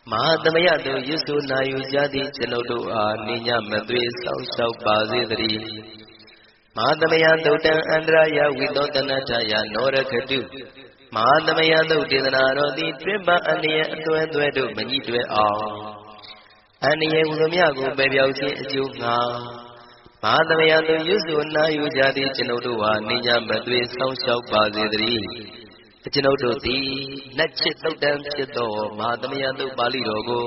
Mahatamaya Do Yusuna Yujadi Chinodua Nina Madwi Song Bazidari Mahatamaya Totan Andraya Vidotanataya no Rakatu Mahatamaya Totan Rodi Triba Ania Dwedu Manitwe All Ania Udamiago Baby Ajoga Mahatamaya Do Yusuna Yujadi Chinodua Nina Madwi Song Bazidari Chinodoti Natchit Totan Chito Mahatamaya Do Bali Rogo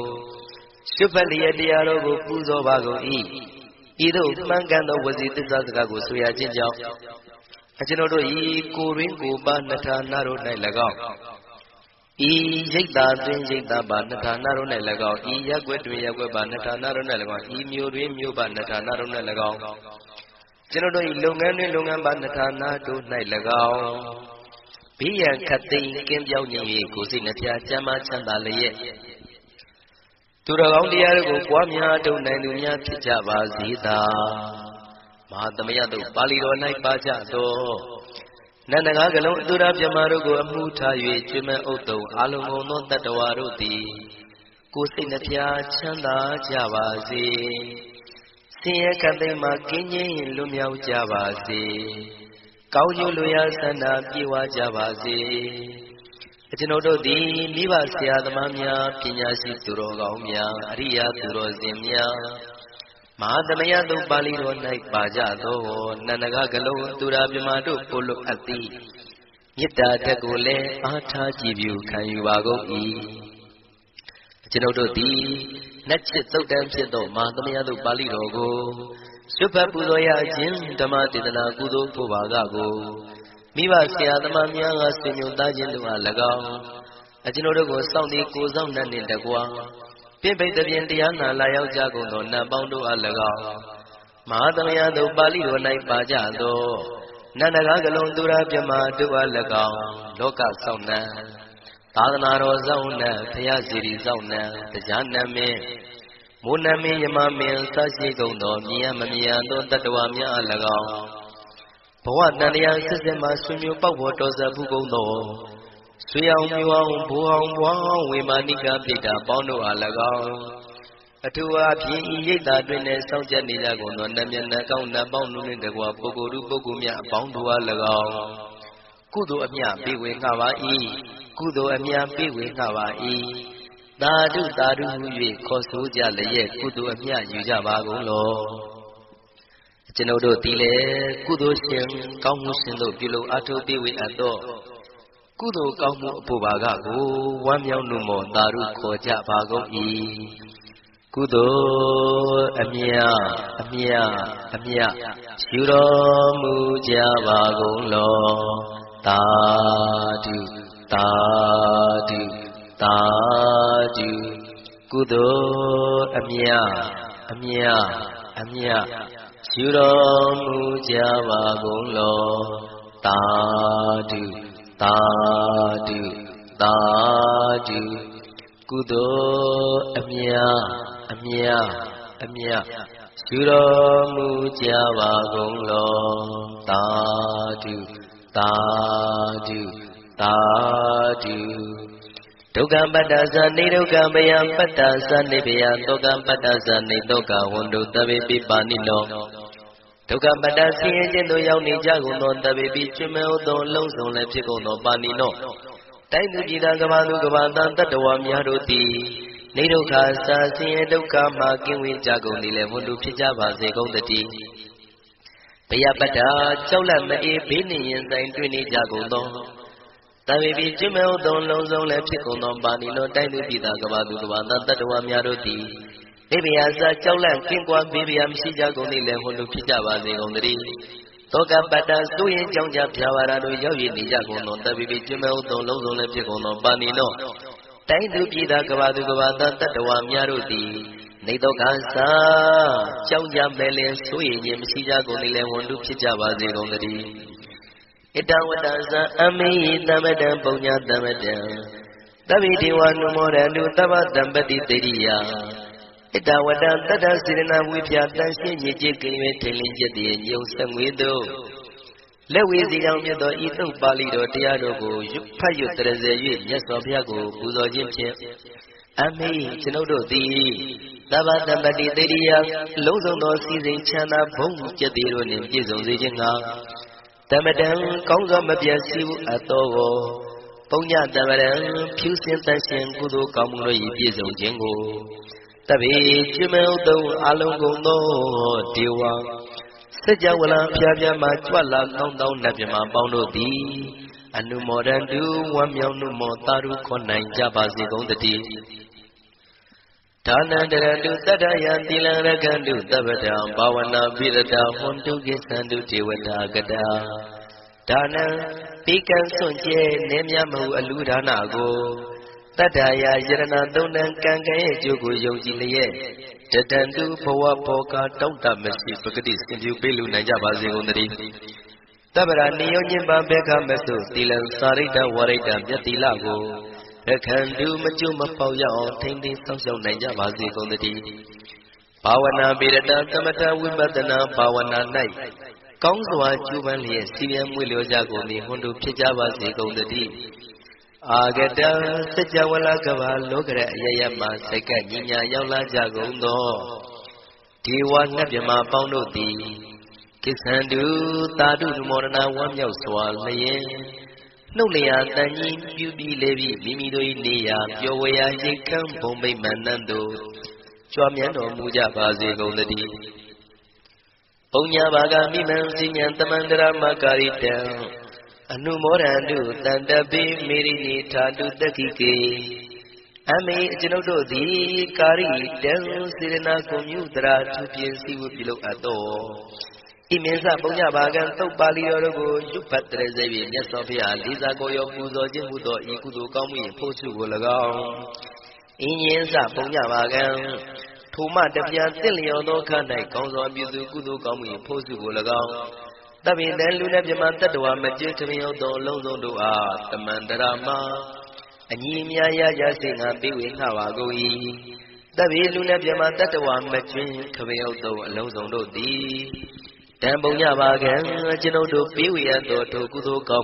Shupalia Diarogo Puzo Bago Ido Mangano was it Zazago Suya Jinjao Achinodo Kuringu Banata Naro Nelago Jigda Jigda Banata Naro Nelago Yagwet Yagwa Banata Naro Nelago Murim Banata Naro Nelago Chinodo Lungan Lungan Banata Nado Nelago Pia Kati Kim Yoni Kusinatia Jama Chandalaye Turaundia Guamia do Nanunia Tijava Zida Mahatamaya do Baliro Nai Baja do Nanagalo Dura Jamarugo Muta Yuma Oto Alumo non Tatawaruti Kusinatia Chanda Javazi Sia Kadema Kini Lumia Javazi Kauyu Luya Sana Piwa Javazi Chinodo di Mivasya the Mamia, Pinyasi Turo Gaumia, Ria Turo Zimia, မဟာသမယတုပါဠိတော်၌ပါကြသောနန္ဒကကလုံးသူရာမြမတို့ပို့လို့အပ်သည်မေတ္တာတက်ကိုလည်းအားထားကြည်ပြုခံယူပါကုန်၏ကျွန်ုပ်တို့သည်နတ်ချစ်သုတ်တံဖြစ်သောမဟာသမယတုပါဠိတော်ကိုရွတ်ဖတ်ပူဇော်ရခြင်းဓမ္မဒေသနာကုသိုလ်ဖို့ပါကကိုမိဘဆရာသမားများကဆွေမျိုးသားချင်းတို့အား၎င်းကျွန်ုပ်တို့ကိုစောင့်တည်ကိုဆောင်နှင့်တကွာပြိပိတ်တပြင်တရားနာလာရောက်ကြကုန်သောနတ်ပေါင်းတို့အား၎င်းမဟာသမယတုပါဠိတော်၌ပါကြသောနန္ဒကကလုံးသူရာပြမတို့အား၎င်းလောကဆောင်နှံသာသနာတော်ဆောင်နှံဘုရားစီရီဆောင်နှံတရားနာမင်းမိုးနမင်းယမမင်းစရှိကုန်သောမြင်ရမမြင်သောတတ္တဝါများအား၎င်းဘဝတန်တရားစစ်စစ်မှဆွေမျိုးပေါက်ပေါ်တော်ဆက်ဘူးကုန်သောဆွေအောင်မျိုးအောင်ဘိုးအောင်ဘွားအောင်ဝေမာနိကပိဋ္ဌာပေါင်းတို့အား၎င်းအထူးအားဖြင့်ဤရိတ်သာတွင်နဲ့စောင့်ကြနေကြကုန်သောနတ်မြတ်နတ်ကောင်းနတ်ပေါင်းတို့နှင့်တကွာပုဂ္ဂိုလ်ပုဂ္ဂိုလ်များအပေါင်းတို့အား၎င်းကုသိုလ်အမြပေးဝေငှပါ၏ကုသိုလ်အမြပေးဝေငှပါ၏သာဓုသာဓုဟု၍ခေါ်ဆိုကြလျက်ကုသိုလ်အမြယူကြပါကုန်လောကျွန်ုပ်တို့သည်လည်းကုသိုလ်ရှင်ကောင်းမှုရှင်တို့ပြုလုပ်အားထုတ်ပေးဝေအပ်သောကုသိုလ်ကောင်းမှုအဖို့ပါကကိုဝမ်းမြောက်နှုမောသာဓုခေါ်ကြပါကုန်၏ကုသိုလ်အမြအမြအမြယူတော်မူကြပါကုန်လောသာဓုသာဓုသာဓုကုသိုလ်အမြအမြအမြယူတော်မူကြပါကုန်လောသာဓုသာဓုသာဓုကုသိုလ်အမြအမြအမြယူတော်မူကြပါကုန်လောသာဓုသာဓုသာဓုဒုက္ခပတ္တသနေဒုက္ခမယပတ္တသနေဘယသောကပတ္တသနေဒုက္ခဝန္တုတဗေပိပါဏိနောဒုက္ခပတ္တဆင်းရဲခြင်းတို့ရောက်နေကြကုန်သောတဗေပိကျွမ်းမဲ့သောလုံးစုံလည်းဖြစ်ကုန်သောပါဏိနောတိုင်းသူပြည်သားကဘာသူကဘာသားတတ္တဝါများတို့သည်နေဒုက္ခစာဆင်းရဲဒုက္ခမှကင်းဝေးကြကုန်သည်လည်းဝန္တုဖြစ်ကြပါစေကုန်သတည်းဘယပတ္တကြောက်လန့်မအေးဘေးနှင့်ရင်ဆိုင်တွေ့နေကြကုန်သောတဗေပိကျွမ်းမဲ့သောလုံးစုံလည်းဖြစ်ကုန်သောပါဏိနောတိုင်းသူပြည်သားကဘာသူကဘာသားတတ္တဝါများတို့သည်ဘေဘယစာကြောက်လန့်ကင်းကွာဘေဘယမရှိကြကုန်သည်လည်းဝန္တုဖြစ်ကြပါစေကုန်သတည်းသောကပတ္တဆိုရင်ကြောင့်ကြဖြာပါရတို့ရောက်ရနေကြကုန်သောတဗေပိကျွမ်းမဲ့သောလုံးစုံလည်းဖြစ်ကုန်သောပါဏိနောတိုင်းသူပြည်သားကဘာသူကဘာသားတတ္တဝါများတို့သည်နေဒုက္ခစာကြောင့်ကြမဲ့လင်ဆိုရင်ခြင်းမရှိကြကုန်သည်လည်းဝန္တုဖြစ်ကြပါစေကုန်သတည်းဣတဝတ္တဇံအမေဟိသမတံပုညသမတံသဗ္ဗေဒေဝနုမောရတုသဗ္ဗတံပတိတေရိယဣတဝတ္တတတ္တစေရနာဝိဖြာတန်ရှင်းညစ်ကြေးကင်း၍ထိန်လင်းချက်တည်းညုံဆက်ငွေတို့လက်ဝေစီကြောင့်မြတ်သောဤသုတ်ပါဠိတော်တရားတော်ကိုဖတ်ရွတ်တရစေ၍မြတ်စွာဘုရားကိုပူဇော်ခြင်းဖြင့်အမေကျွန်ုပ်တို့သည်သဗ္ဗတံပတိတေရိယလုံးစုံသောစီစဉ်ချမ်းသာဘုံကျက်သေးတို့နှင့်ပြည့်စုံစေခြင်းငှာသမတံကောင်းစွာမပြတ်စီဘူးအတော်ကိုပုညသမတံဖြူစင်တန်ရှင်ကုသိုလ်ကောင်းမှုတို့၏ပြည့်စုံခြင်းကိုတဗေကျွမ်းမဲ့သောအလုံးကုန်သောဒေဝစัจ java လံဖျားဖျားမှကြွလာကောင်းသောနတ်မြမပေါင်းတို့သည်အနုမောဒံတုဝမ်းမြောက်နှုမောသာရုခေါ်နိုင်ကြပါစေကုန်သတည်းဒါနန္တရတုတတ္တယသီလရကံတုသဗ္ဗတံဘာဝနာပိရတဟွန်တုကိသံတုဒေဝတာကတာဒါနံပိကံစွန့်ကျဲနေမြမဟုအလူဒါနကိုတတ္တယာယရဏသုံးတန်ကံကံရဲ့အကျိုးကိုယုံကြည်လျက်တတန်တုဘဝဘောကတောင့်တမရှိပဂတိစင်ပြုပေးလူနိုင်ကြပါစေကုန်သတည်းတဗ္ဗရာနိယောညင်ပံဘေခမဆုသီလံစာရိတ္တဝရိတ္တမြတ်တိလကိုရခန္တုမကျွမပေါက်ရအောင်ထိမ့်သိမ်းဆောင်ရှောက်နိုင်ကြပါစေကုန်သတည်းဘာဝနာပိရတသမထဝိပဿနာဘာဝနာ၌ကောင်းစွာကျူးပန်းလျက်စီရင်မွေလျော်ကြကုန်သည်ဟွန်တုဖြစ်ကြပါစေကုန်သတည်းအာဂတံစัจ java လကဘာလောကရအယယမစိတ်ကညီညာရောက်လာကြကုန်သောဒေဝနတ်မြမပေါင်းတို့သည်ကိစ္ဆန္တုသာဓုနမောဒနာဝမ်းမြောက်စွာလျင်နှုတ်လျာတန်ကြီးပြုပြီးလေပြီးမိမိတို့၏နေရာပျော်ဝေရာရိတ်ခမ်းဘုံမိတ်မန္တန်တို့ ကြွမြတ်တော်မူကြပါစေကုန်သတည်းပုညဘာဂမိမံစိညာတမန္တရမကာရိတံအနုမောဒန္တုတန္တပိမေရိနိထာတုတက္ခိကေအမေအကျွန်ုပ်တို့သည်ကာရိတံစေရနာကွန်မြူတရာသူပြင်းစည်းဝပြုလုပ်အပ်တော်ဣမေသပုညဘာဂံသုတ်ပါဠိတော်တို့ကိုရွတ်ဖတ်တရစေ၍မြတ်စွာဘုရားလေးစားကိုရောပူဇော်ခြင်းဟူသောဤကုသိုလ်ကောင်းမှု၏ဖို့စုကို၎င်းဣညင်္စပုညဘာဂံထိုမှတပြားတင့်လျော်သောခန္ဓာ၌ကောင်းစွာပြုစုကုသိုလ်ကောင်းမှု၏ဖို့စုကို၎င်းတပိတံလူနဲ့မြမတတ္တဝါမကျွတ်ထမင်းဟုတ်သောအလုံးစုံတို့အားတမန္တရာမှာအညီအမြရရစေငါပေးဝေငှပါကုန်၏တပိလူနဲ့မြမတတ္တဝါမကျွတ်ထမင်းဟုတ်သောအလုံးစုံတို့သည်တံပုံညပါကံကျွန်ုပ်တို့ပေးဝေရသောထိုကုသိုလ်ကောင်း